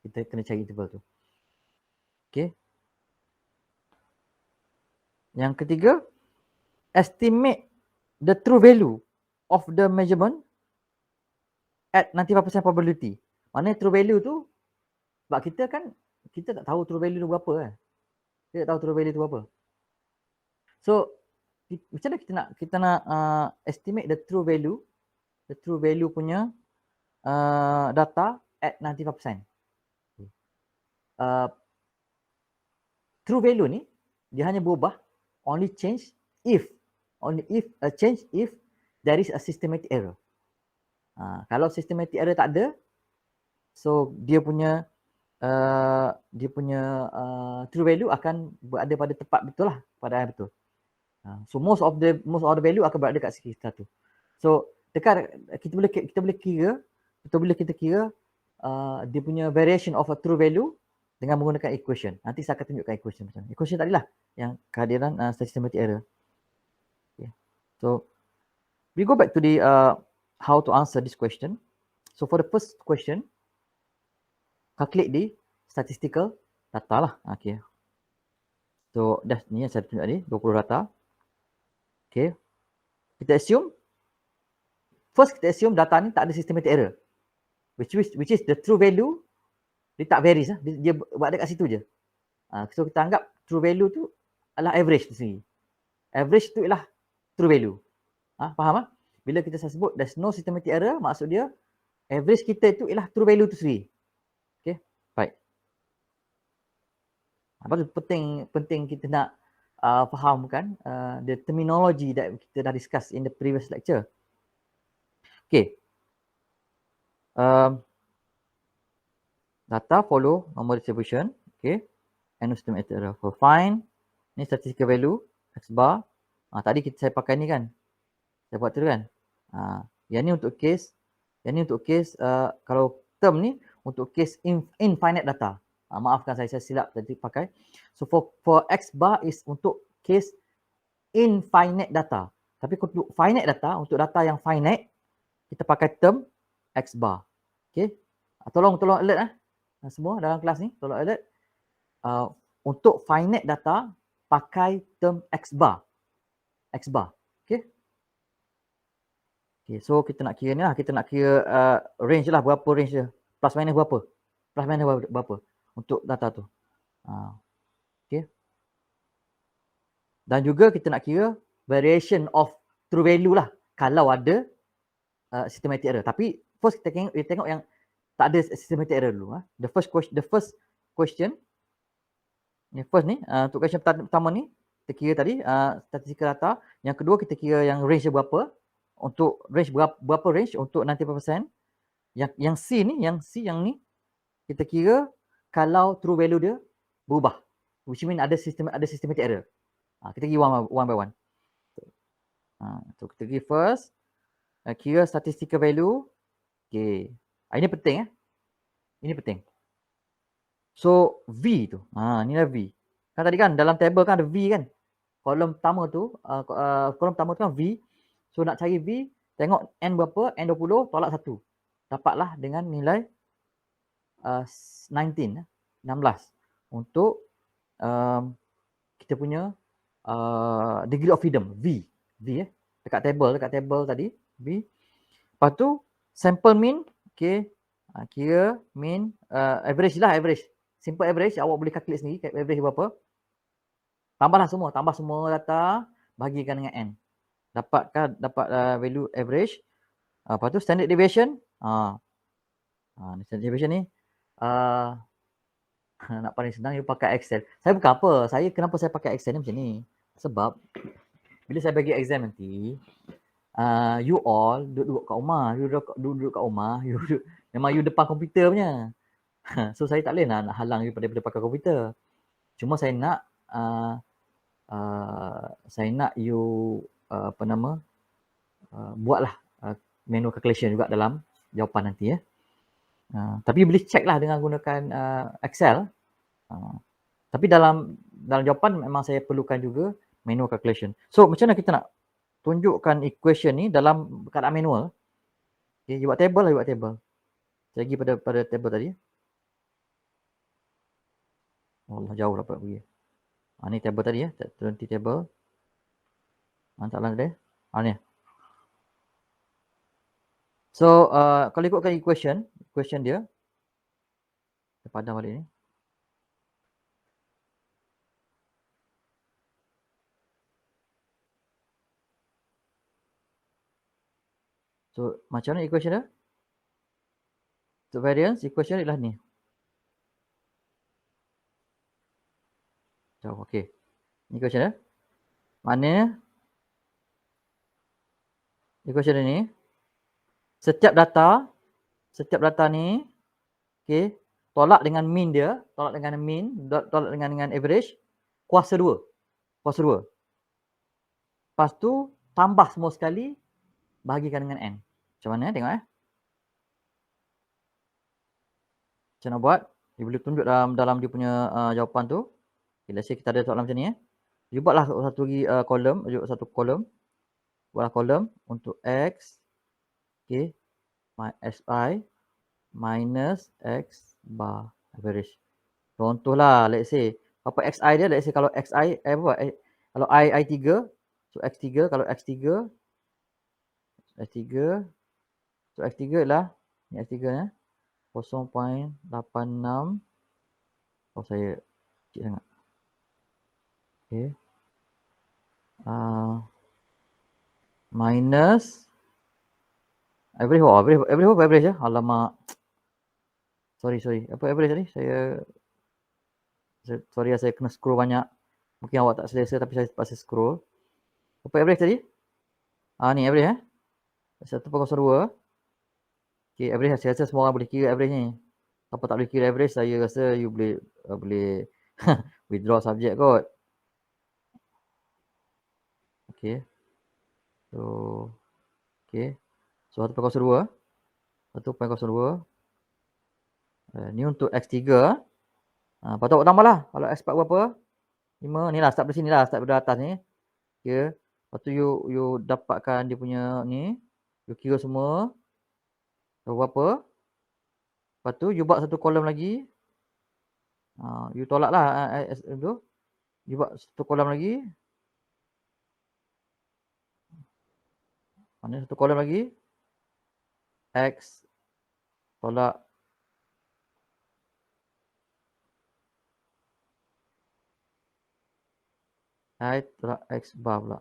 Kita kena cari interval tu. Okay. Yang ketiga, estimate the true value of the measurement at 95% probability. Maknanya true value tu, sebab kita kan, kita tak tahu true value tu berapa kan. Kita tak tahu true value tu berapa. So, macam mana kita nak estimate the true value punya data at 95%. True value ni, dia hanya berubah, only change if there is a systematic error. Kalau systematic error tak ada, so dia punya true value akan berada pada tempat betul lah, pada yang betul. So most of the value akan berada kat sekitar tu. So dekat kita boleh kira dia punya variation of a true value dengan menggunakan equation. Nanti saya akan tunjukkan equation macam ni. Equation tadi lah yang kehadiran systematic error. Okay. So we go back to the how to answer this question. So for the first question, calculate the statistical data lah. Okay. So dah ni yang saya tunjuk tadi, 20 data. Okay. Kita assume data ni tak ada systematic error. Which is the true value, dia tak varies lah. Dia berada kat situ je. So kita anggap true value tu adalah average tu sendiri. Average tu ialah true value. Faham? Bila kita sebut there's no systematic error, maksud dia average kita tu ialah true value tu sendiri. Okay, baik. Apa tu penting kita nak fahamkan the terminology that kita dah discuss in the previous lecture. Okay. Data follow normal distribution. Okay. And systematic error. For find, ni statistical value, X bar. Tadi saya pakai ni kan. Saya buat tu kan. Yang ni untuk case, kalau term ni untuk case infinite data. Maafkan saya silap tadi pakai. So for X bar is untuk case infinite data. Tapi untuk finite data, untuk data yang finite, kita pakai term X bar. Okay. Tolong alert semua dalam kelas ni, tolong alert. Untuk finite data, pakai term X bar. X bar. Okay. Okay, so kita nak kira ni lah. Kita nak kira range lah. Berapa range dia. Plus minus berapa. Plus minus berapa. Untuk data tu. Okay. Dan juga kita nak kira variation of true value lah. Kalau ada systematic error. Tapi first kita tengok yang tak ada systematic error dulu. The first question. Ni first ni. Untuk question pertama ni. Kita kira tadi statistical data. Yang kedua kita kira yang range dia berapa. Untuk range berapa range untuk 90%. Yang C ni, yang ni kita kira kalau true value dia berubah. Which mean ada systematic error. Kita kira one by one. So kita kira first. Kira statistical value. Okay. Ini penting Ini penting. So V tu. Ni lah V. Kan tadi kan dalam table kan ada V kan. Kolom pertama tu kan V. So nak cari V, tengok N berapa, N20, tolak 1. dapatlah dengan nilai 16 untuk kita punya degree of freedom V dekat table tadi V. Lepas tu sample mean, okey, kira mean average lah, average simple average, awak boleh calculate sendiri average berapa. Tambah semua data, bagikan dengan n, dapat value average. Lepas tu standard deviation, standard deviation ni nak paling senang you pakai Excel. Saya bukan apa, kenapa saya pakai Excel ni macam ni, sebab bila saya bagi exam nanti, you all duduk kat rumah, memang you depan komputer punya. So saya tak boleh nak halang you daripada pakai komputer. Cuma saya nak you buatlah manual calculation juga dalam jawapan nanti ya. Tapi boleh check lah dengan gunakan Excel. Tapi dalam jawapan memang saya perlukan juga manual calculation. So macam mana kita nak tunjukkan equation ni dalam keadaan manual? Okay, you buat table. Saya pergi pada table tadi. Allah, jauh dapat pergi. Ni table tadi ya, 20 table. Mantap lah dia. Ni. So kalau ikutkan equation dia, saya padam balik ni. So macam mana equation dia? So variance equation ialah ni. Jauh, okey. Ni equation dia. Maknanya equation dia ni, setiap data ni, okey, tolak dengan mean dia, tolak dengan average, kuasa 2. Lepas tu tambah semua sekali, bahagikan dengan n. Macam mana? Tengok Macam mana buat? Dia boleh tunjuk dalam dia punya jawapan tu. Okay, let's say kita ada soalan macam ni Dia buatlah satu kolom. Buatlah kolom untuk x, okay, xi minus x bar average. Contohlah, let's say apa xi dia, let's say kalau xi kalau i3, so x3, kalau x3 so x3 ialah ni x3 nya 0.86. Oh, saya kecil sangat. Okay. Minus average ya. Alamak. Sorry. Apa average tadi? Saya kena scroll banyak. Mungkin awak tak selesa tapi saya terpaksa scroll. Apa average tadi? Ni average 1.02. Okay, average saya rasa semua orang boleh kira average ni. Siapa tak boleh kira average, saya rasa you boleh withdraw subject kot. Okay. So 1.02. Ni untuk x3. Lepas tu awak tambah lah. Kalau x4 berapa? 5. Ni lah, start dari sini lah. Start dari atas ni. Okay. Lepas tu you dapatkan dia punya ni. You kira semua. Berapa? Lepas tu you buat satu kolom lagi. You tolak lah. You buat satu kolom lagi. Mana satu kolom lagi. X tolak I tolak X bar pula.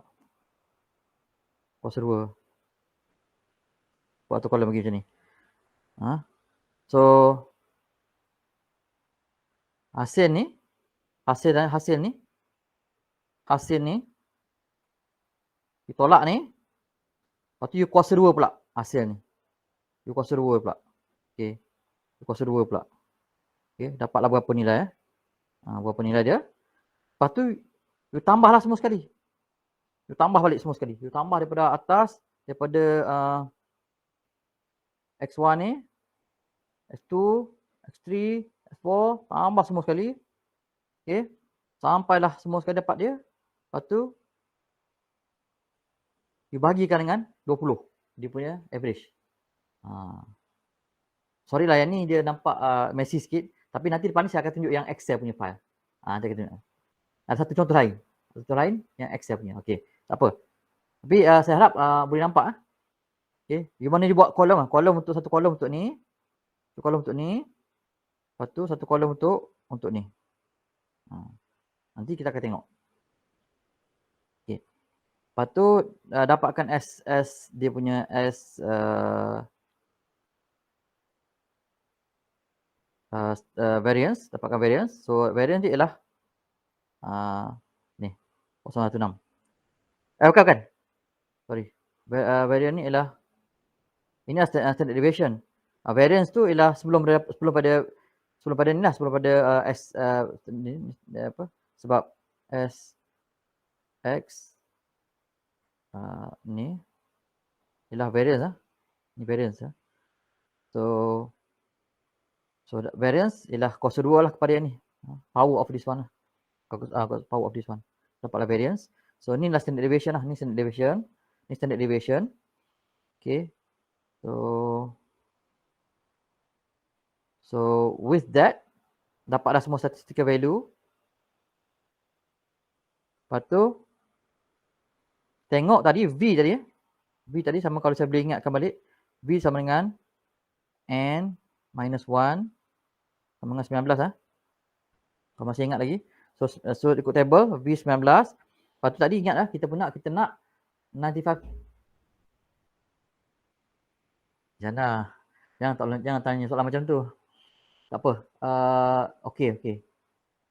Kuasa 2. Buat satu kolom lagi macam ni. So hasil ni ditolak ni. Lepas tu you kuasa 2 pula hasil ni. You kuasa 2 pula. Okey. You kuasa 2 pula. Okey, dapatlah berapa nilai berapa nilai dia. Lepas tu you tambahlah semua sekali. You tambah balik semua sekali. You tambah daripada atas, daripada x1 ni, x2, x3, x4, tambah semua sekali. Okey. Sampailah semua sekali dapat dia. Lepas tu you bagikan dengan 20. Dia punya average. sorry lah yang ni dia nampak messy sikit, tapi nanti depan ni saya akan tunjuk yang Excel punya file. Nanti akan tunjuk. Ada satu contoh lain. Contoh lain yang Excel punya. Okey, tak apa. Tapi saya harap boleh nampak. Okey, gimana dia buat kolom. Kolom untuk satu kolom untuk ni. Satu kolom untuk ni. Lepas tu satu kolom untuk ni. Nanti kita akan tengok. Okey. Lepas tu dapatkan S dia punya S variance, dapatkan variance. So variance dia ialah ni 016. Bukan. Sorry. Variance ni ialah ini standard deviation. Variance tu ialah sebelum pada ni lah, sebelum pada S ni apa? Sebab S X ni ialah variance Ni variance So variance ialah kuasa 2 lah kepada yang ni. Power of this one lah. Power of this one. Dapatlah variance. So ni lah standard deviation lah. Ni standard deviation. Ni standard deviation. Okay. So with that, dapatlah semua statistical value. Lepas tu, tengok tadi V tadi V tadi sama, kalau saya boleh ingatkan balik, V sama dengan N minus 1 sama dengan 19 Kalau masih ingat lagi. So ikut table V 19. Lepas tu tadi ingatlah kita nak 95. Jangan tanya soalan macam tu. Tak apa. Okey.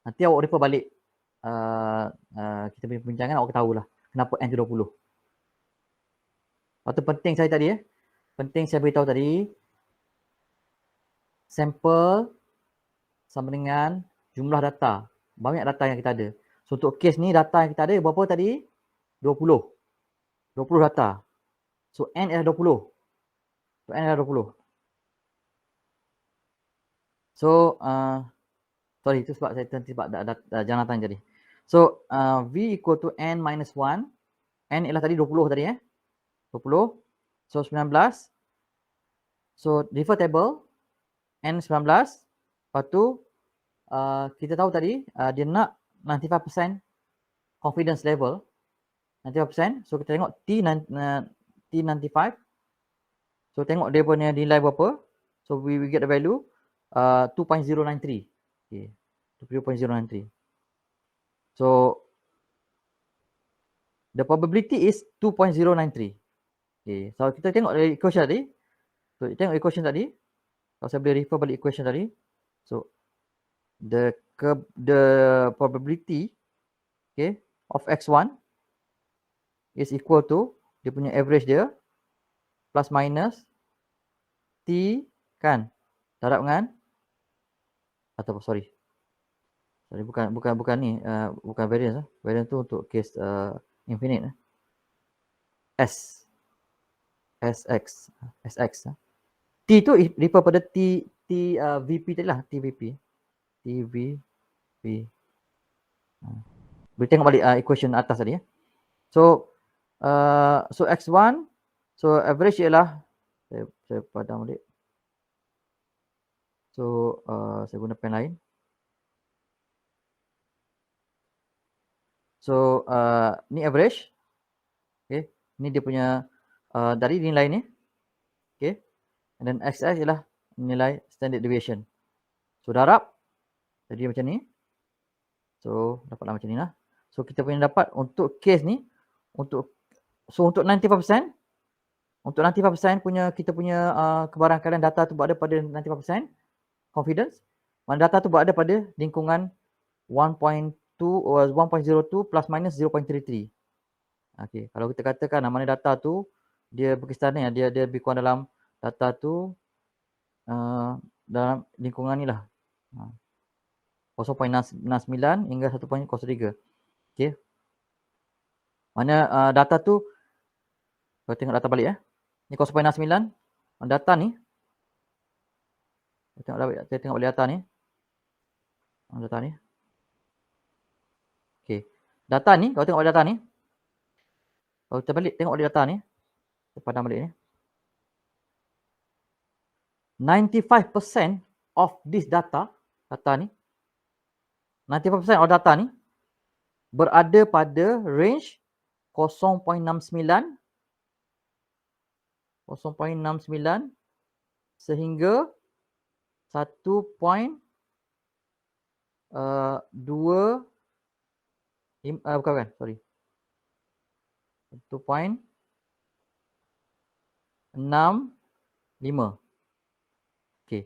Nanti awak refer balik kita punya perbincangan, awak tahulah kenapa N tu 20. Lepas tu penting saya beritahu tadi, sampel sama dengan jumlah data. Banyak data yang kita ada. So untuk kes ni data yang kita ada berapa tadi? 20 data. So N adalah 20. So sorry, itu sebab saya sebab jangan tanya tadi. So V equal to N minus 1. N ialah tadi 20 tadi 20. So 19. So refer table N 19. Lepas tu kita tahu tadi dia nak 95% confidence level. 95%. So kita tengok T95. So tengok dia punya nilai berapa. So we get the value 2.093. Okay. 2.093. So the probability is 2.093. Okay. So kita tengok dari equation tadi. So tengok equation tadi. Kalau saya boleh refer balik equation tadi. So the probability, okay, of x1 is equal to dia punya average dia plus minus t kan darab dengan atau sorry bukan ni bukan variance variance tu untuk case infinite sx t tu refer pada t vp tadi lah, tvp boleh tengok balik equation atas tadi so x1, so average ialah saya padam balik. So saya guna pen lain. So ni average. Okay, ni dia punya dari nilai ni. Okay, and then xx ialah nilai standard deviation. So darab jadi macam ni. So dapatlah macam ni lah. So kita punya dapat untuk case ni untuk 95%, untuk 95% punya kita punya kebarangkalian data tu berada pada 95% confidence. Mana data tu berada pada lingkungan 1.02 plus minus 0.33. Okey, kalau kita katakan mana data tu dia berkisar ni, dia lebih kurang dalam data tu dalam lingkungan ni lah. 0.69 hingga 1.03. Okey. Mana data tu, kalau tengok data balik ni 0.69 data ni. Saya tengok balik data ni. Data ni. Okey. Data ni, kalau tengok balik data ni. Kalau kita balik tengok balik data ni. Saya padam balik ni. 95% of this data ni, 95% of data ni berada pada range 0.69 sehingga 1.2 bukan, sorry. 1.65. Okey.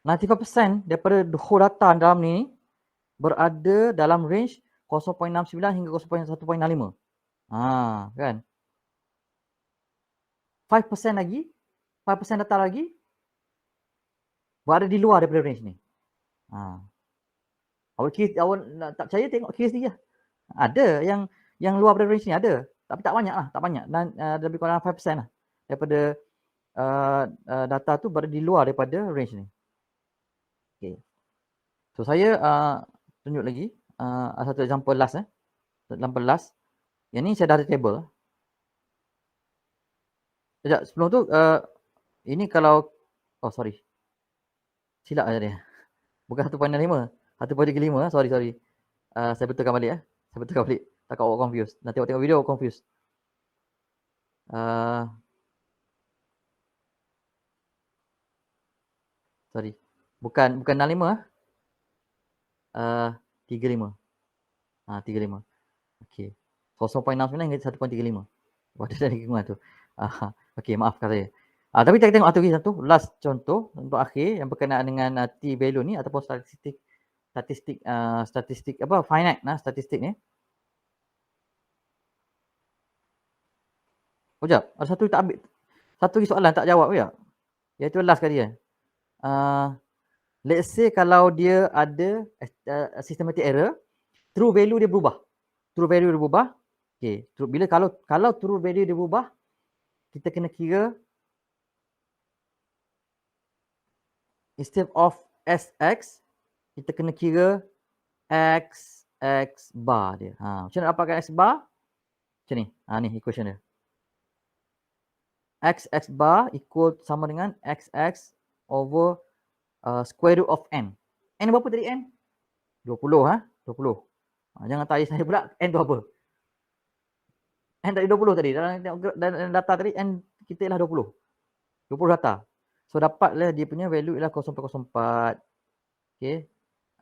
95% daripada the whole data dalam ni berada dalam range 0.69 hingga 1.5. Kan? 5% lagi, 5% data lagi berada di luar daripada range ni. Awak tak percaya tengok case ni je. Ada yang luar daripada range ni ada, tapi tak banyak lah, tak banyak. Dan lebih kurang 5% lah daripada data tu berada di luar daripada range ni. Okay. So saya tunjuk lagi satu example last. Example last. Yang ni saya dah ada table. Sekejap, sebelum tu ini kalau sorry. Silap tadi. Bukan 1.65, 1.35. Sorry. Saya betulkan balik. Saya betulkan balik. Takut awak confused. Nanti awak tengok video awak confused. Sorry. Bukan 65. 35. 35. Okey. 0.69 hingga 1.35. Ada dari kekuatan tu. Okey, maafkan saya. Tapi kita tengok satu last contoh untuk akhir yang berkenaan dengan T value ni ataupun statistik finite statistik ni. Sekejap, ada satu tak ambil. Satu lagi soalan tak jawab ya. Iaitu last kali kan. Let's say kalau dia ada systematic error, true value dia berubah. Okey, bila kalau true value dia berubah, kita kena kira instead of SX, kita kena kira X bar dia. Macam mana dapatkan X bar? Macam ni. Ni equation dia. X bar equal sama dengan XX over square root of N. N berapa tadi N? 20 20. Jangan tanya saya pula N tu apa. N tadi 20 tadi. Dalam data tadi N kita ialah 20. 20 data. So dapatlah dia punya value ialah 0.04. Okey.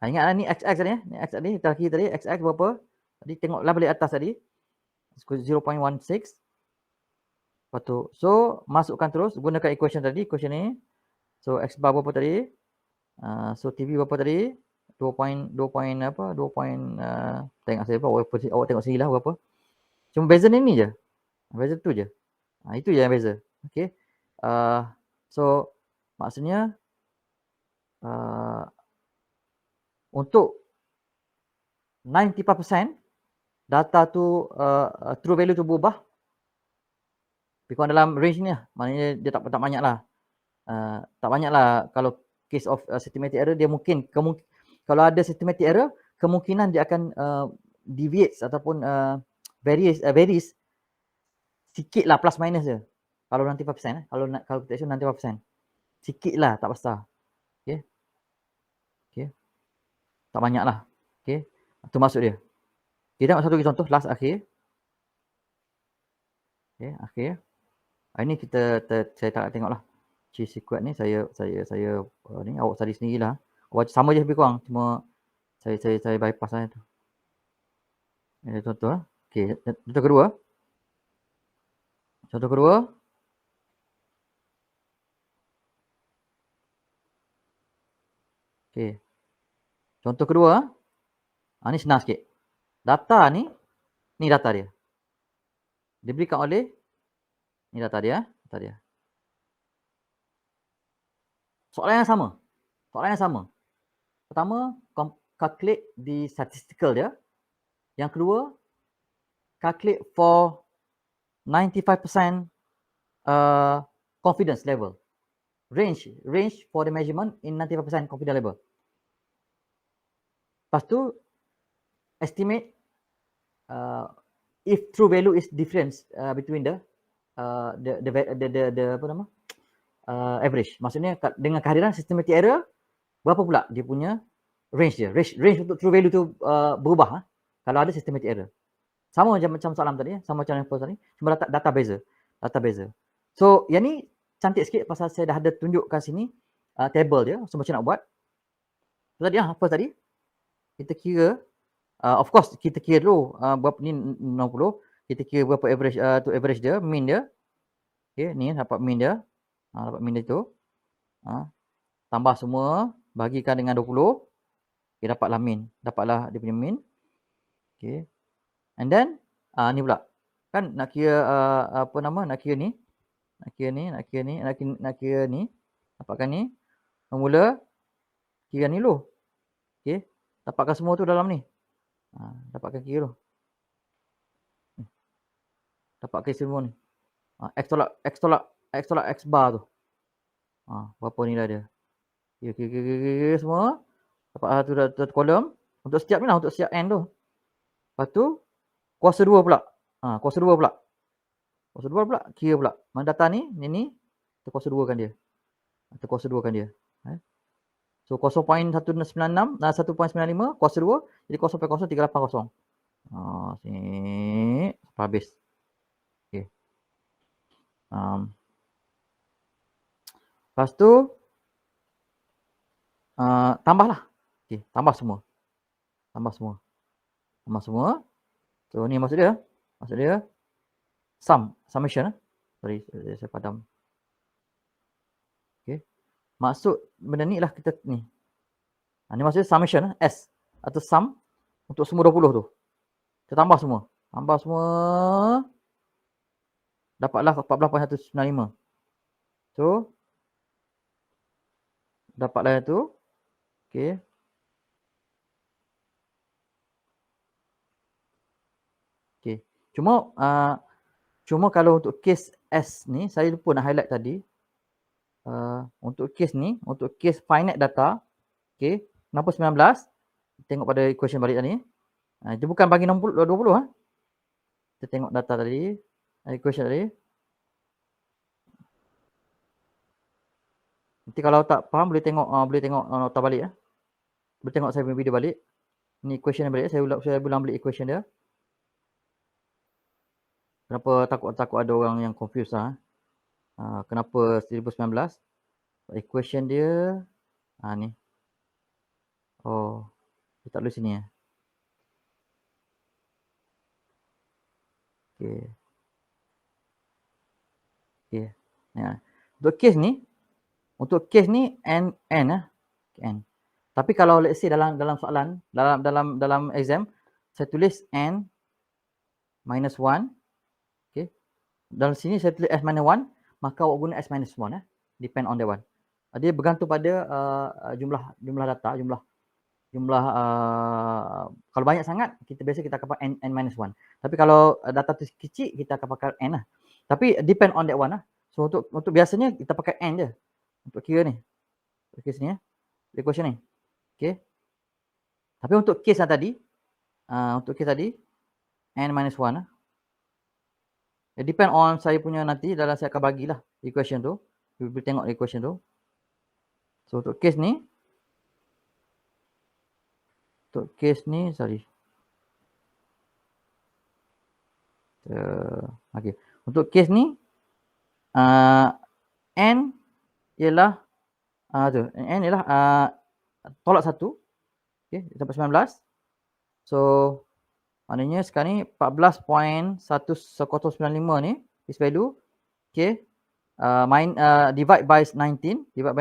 Ingatlah ni XX tadi Ni X tadi, kaki tadi XX berapa? Tadi tengoklah balik atas tadi. 0.16. Lepas tu, so masukkan terus gunakan equation tadi, equation ni. So X bar berapa tadi? So TV berapa tadi? 2 tengok saya awak tengok sini lah berapa. Cuma beza ni je. Beza tu je. Itu je yang beza. Okey. So maksudnya untuk 95% data tu true value tu berubah. Lebih dalam range ni lah. Maknanya dia tak banyak lah. Tak banyak lah kalau case of systematic error dia kalau ada systematic error kemungkinan dia akan deviates ataupun varies sikit lah, plus minus je. Kalau 95%, kalau kita 95%. Sikit lah, tak besar. Okay. Tak banyak lah. Okay. Itu maksud dia. Kita tengok satu lagi contoh, last akhir. Okay, akhir. Ini saya tak tengok lah. G-secret ni saya ni awak study sendirilah. Sama je lebih kurang, cuma saya bypass lah tu. Ini contoh lah. Okey, contoh kedua. Okey. Contoh kedua. Ni senang sikit. Data ni data dia. Diberikan oleh ni data dia. Soalan yang sama. Pertama, calculate the statistical dia. Yang kedua, calculate for 95% confidence level. Range for the measurement in 95% confidence level. Lepas tu, estimate if true value is difference between the apa nama? average. Maksudnya dengan kehadiran systematic error, berapa pula dia punya range dia. Range untuk true value tu berubah kalau ada systematic error. Sama macam soalan tadi, sama macam yang first tadi, cuma data beza. So, yang ni cantik sikit pasal saya dah ada tunjuk kat sini table dia, so macam nak buat. Tadi first tadi, kita kira, of course kita kira dulu berapa ni 60, kita kira berapa average tu average dia, mean dia. Okey, ni dapat mean dia. Dapat mean dia tu. Tambah semua, bagikan dengan 20. Okey, dapatlah mean. Dapatlah dia punya mean. Okey. And then ni pula. Kan nak kira apa nama? Nak kira ni. Nak kira ni. Dapatkan ni. Mula kira ni dulu. Okey. Dapatkan semua tu dalam ni. Dapatkan kira tu. Dapatkan semua ni. X tolak X bar tu. Berapa nilai dia. Kira semua. Dapat tu dah kolom. Untuk setiap ni lah. Untuk setiap n tu. Lepas tu. Kuasa 2 pula. Kuasa 2 pula. Kuasa 2 pula. Kira pula. Mana data ni. Ni. Kita kuasa 2 kan dia. Kita kuasa 2 kan dia. So 0.196. 1.95. Kuasa 2. Jadi 0.0380. Sini. Sampai habis. Okay. Lepas tu. Tambahlah. Okay. Tambah semua. Tambah semua. So ni maksud dia. Summation. Sorry, saya padam. Okay. Maksud benda ni lah kita ni. Ni maksudnya summation S. Atau sum. Untuk semua 20 tu. Kita tambah semua. Dapatlah 14.195. So. Dapatlah itu. Okay. Okay. Cuma kalau untuk case S ni, saya lupa nak highlight tadi. Untuk case ni, untuk case finite data, okay, kenapa 19? Tengok pada equation balik tadi. Dia bukan bagi 20. Kita tengok data tadi, equation tadi. Nanti kalau tak faham boleh tengok nota balik. Boleh tengok saya punya video balik. Ni equation yang balik, saya ulang balik equation dia. Kenapa takut ada orang yang confuse kenapa 2019? Equation dia ni. Dia tak tulis sini ya. Okey. Untuk case ni n. Tapi kalau let's say dalam soalan, dalam exam, saya tulis n minus 1. Okey. Dalam sini saya tulis s minus 1, maka awak guna s minus 1 depend on that one. Dia bergantung pada jumlah data, jumlah kalau banyak sangat kita akan pakai n minus 1. Tapi kalau data tu kecil kita akan pakai n lah. Tapi depend on that one lah. So untuk biasanya kita pakai n je. Untuk kira ni. Untuk case ni equation ni. Okey. Tapi untuk case tadi n minus 1 lah. Depend on saya punya nanti dalam saya akan bagilah equation tu. Kita tengok equation tu. So untuk case ni sorry. Okey. Untuk case ni n ialah n ialah tolak 1. Okey, sampai 19. So maknanya sekarang ni 14.1095 ni this value. Okey. Divide by 19. Lepas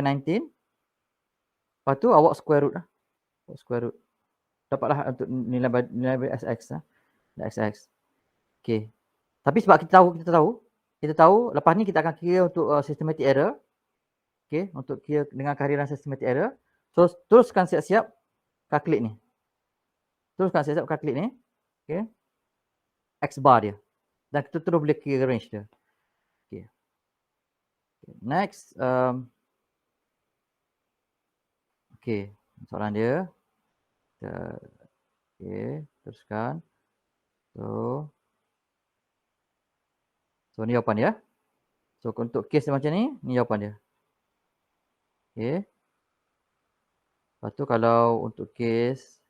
tu awak square root lah. Dapatlah untuk nilai SX lah. SX. Okey. Tapi sebab kita tahu lepas ni kita akan kira untuk systematic error. Okey, untuk kira dengan kehadiran systematic error. So teruskan siap-siap calculate ni. Okey. X bar dia. Dan kita terus boleh kira range dia. Okey. Next okey, soalan dia. Okey, teruskan. So ni jawapan dia. So untuk case dia macam ni jawapan dia. Okay. Lepas tu kalau untuk kes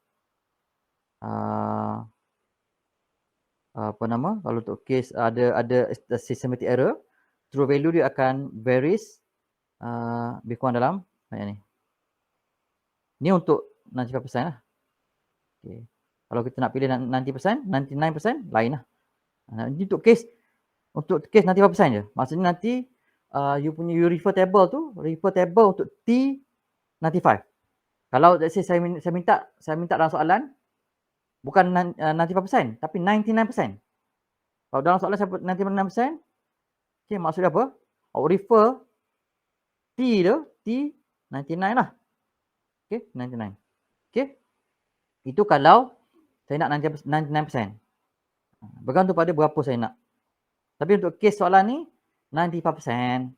apa nama, kalau untuk kes ada systematic error, true value dia akan varies lebih kurang dalam banyak ni. Ni untuk 95% lah. Okay. Kalau kita nak pilih 90%, 99% lain lah. Ini untuk kes 95% je. Maksudnya nanti you refer table untuk T95. Kalau let's say saya minta dalam soalan bukan 95% tapi 99%. Kalau dalam soalan saya 99%, okay, maksudnya apa? Awak refer T tu, T99 lah. Okay, 99. Okay. Itu kalau saya nak 99%. Bergantung pada berapa saya nak. Tapi untuk kes soalan ni 95%.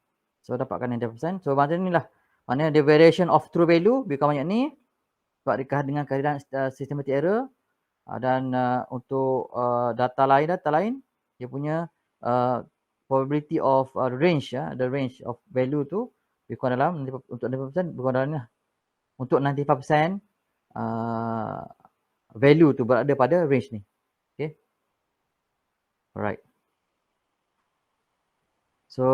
So dapatkan 95%. So macam ni lah. Maknanya the variation of true value lebih kurang banyak ni sebab dengan keadaan systematic error. Dan untuk data lain dia punya probability of range, the range of value tu lebih kurang dalam untuk 95% lebih kurang dalam ni lah. Untuk 95% value tu berada pada range ni. Okay. Alright. So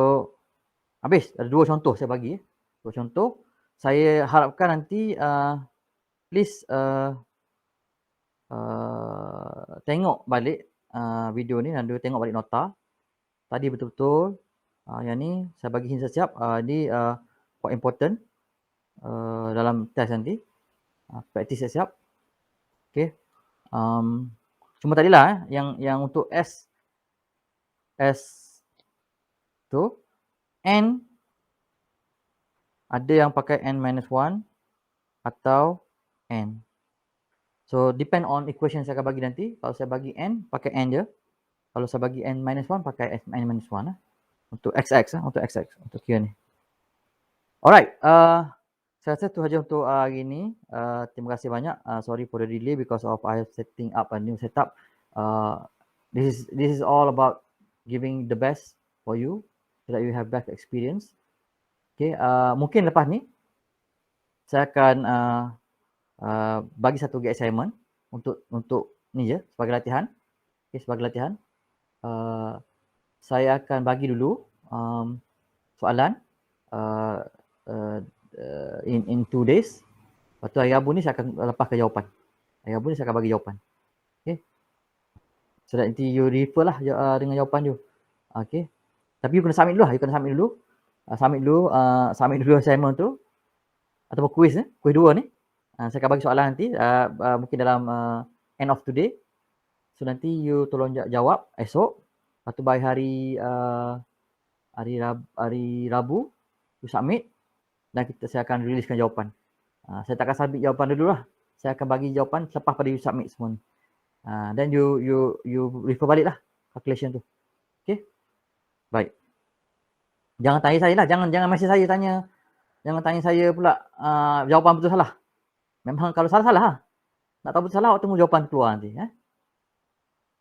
habis, ada 2 contoh saya bagi. 2 contoh. Saya harapkan nanti please tengok balik video ni dan tengok balik nota. Tadi betul-betul yang ni saya bagi hint siap. Ni quite important dalam test nanti. Practice siap. Okay. Cuma tadilah yang untuk S tu N ada yang pakai N-1 atau N. So depend on equation saya akan bagi nanti. Kalau saya bagi N, pakai N je. Kalau saya bagi N-1, pakai N-1 lah. Untuk XX lah, untuk Q ni. Alright, saya rasa tu saja untuk hari ni. Terima kasih banyak. Sorry for the delay because of I have setting up a new setup. This is all about giving the best for you so that you have best experience. Okay, mungkin lepas ni saya akan bagi satu assignment untuk ni je sebagai latihan. Okay, sebagai latihan. Saya akan bagi dulu soalan in 2 days. Lepas tu hari Rabu ni saya akan lepaskan jawapan. Hari Rabu ni saya akan bagi jawapan. Okay. So that nanti you refer lah dengan jawapan you. Okay. Tapi you kena submit dulu lah. Submit dulu assignment tu. Ataupun quiz 2 ni. Saya akan bagi soalan nanti. Mungkin dalam end of today. So nanti you tolong jawab esok. Lepas tu by hari Rabu you submit dan saya akan releasekan jawapan. Saya tak akan submit jawapan dulu lah. Saya akan bagi jawapan selepas pada you submit semua ni. Then you refer balik lah calculation tu. Okay. Baik. Jangan tanya saya lah. Jangan message saya tanya. Jangan tanya saya pula jawapan betul salah. Memang kalau salah lah. Nak tahu betul salah awak tunggu jawapan keluar nanti.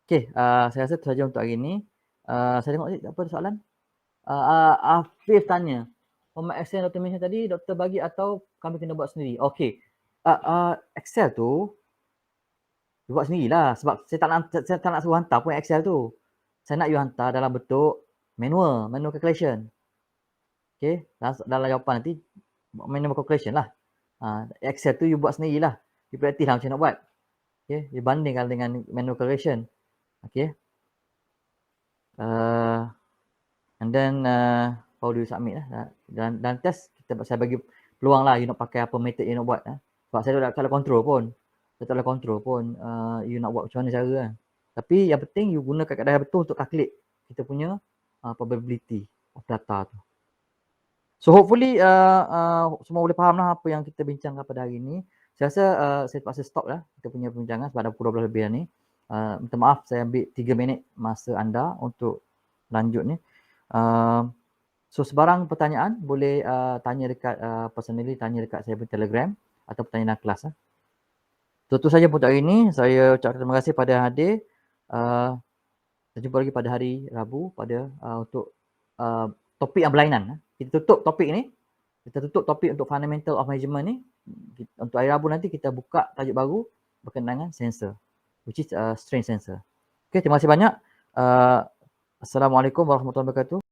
Okay. Saya rasa itu saja untuk hari ni. Saya tengok apa soalan. Afif tanya. Format Excel automation tadi doktor bagi atau kami kena buat sendiri? Okay. Excel tu you buat sendirilah sebab saya tak nak suruh hantar pun Excel tu. Saya nak you hantar dalam bentuk manual calculation. Okay. Dalam jawapan nanti manual calculation lah. Excel tu you buat sendirilah. You practice lah macam nak buat. Okay. You bandingkan dengan manual calculation. Okay. And then how do you submit lah. Dan test saya bagi peluang lah you nak pakai apa method you nak buat. Sebab saya tak ada control pun. You nak buat macam mana cara kan. Tapi yang penting you gunakan kaedah betul untuk calculate kita punya probability of data tu. So hopefully semua boleh faham lah apa yang kita bincangkan pada hari ini. Saya rasa saya terpaksa stop lah kita punya perbincangan sebab dah pukul 12 lebih ni. Minta maaf saya ambil 3 minit masa anda untuk lanjut ni. So sebarang pertanyaan boleh tanya dekat personally, tanya dekat saya punya Telegram atau pertanyaan kelas. So itu saja untuk hari ini. Saya ucapkan terima kasih pada yang hadir. Kita jumpa lagi pada hari Rabu pada untuk topik yang berlainan. Kita tutup topik ni kita tutup topik untuk fundamental of measurement ni. Untuk hari Rabu nanti kita buka tajuk baru berkenaan dengan sensor, which is strain sensor. Okay, terima kasih banyak. Assalamualaikum warahmatullahi wabarakatuh.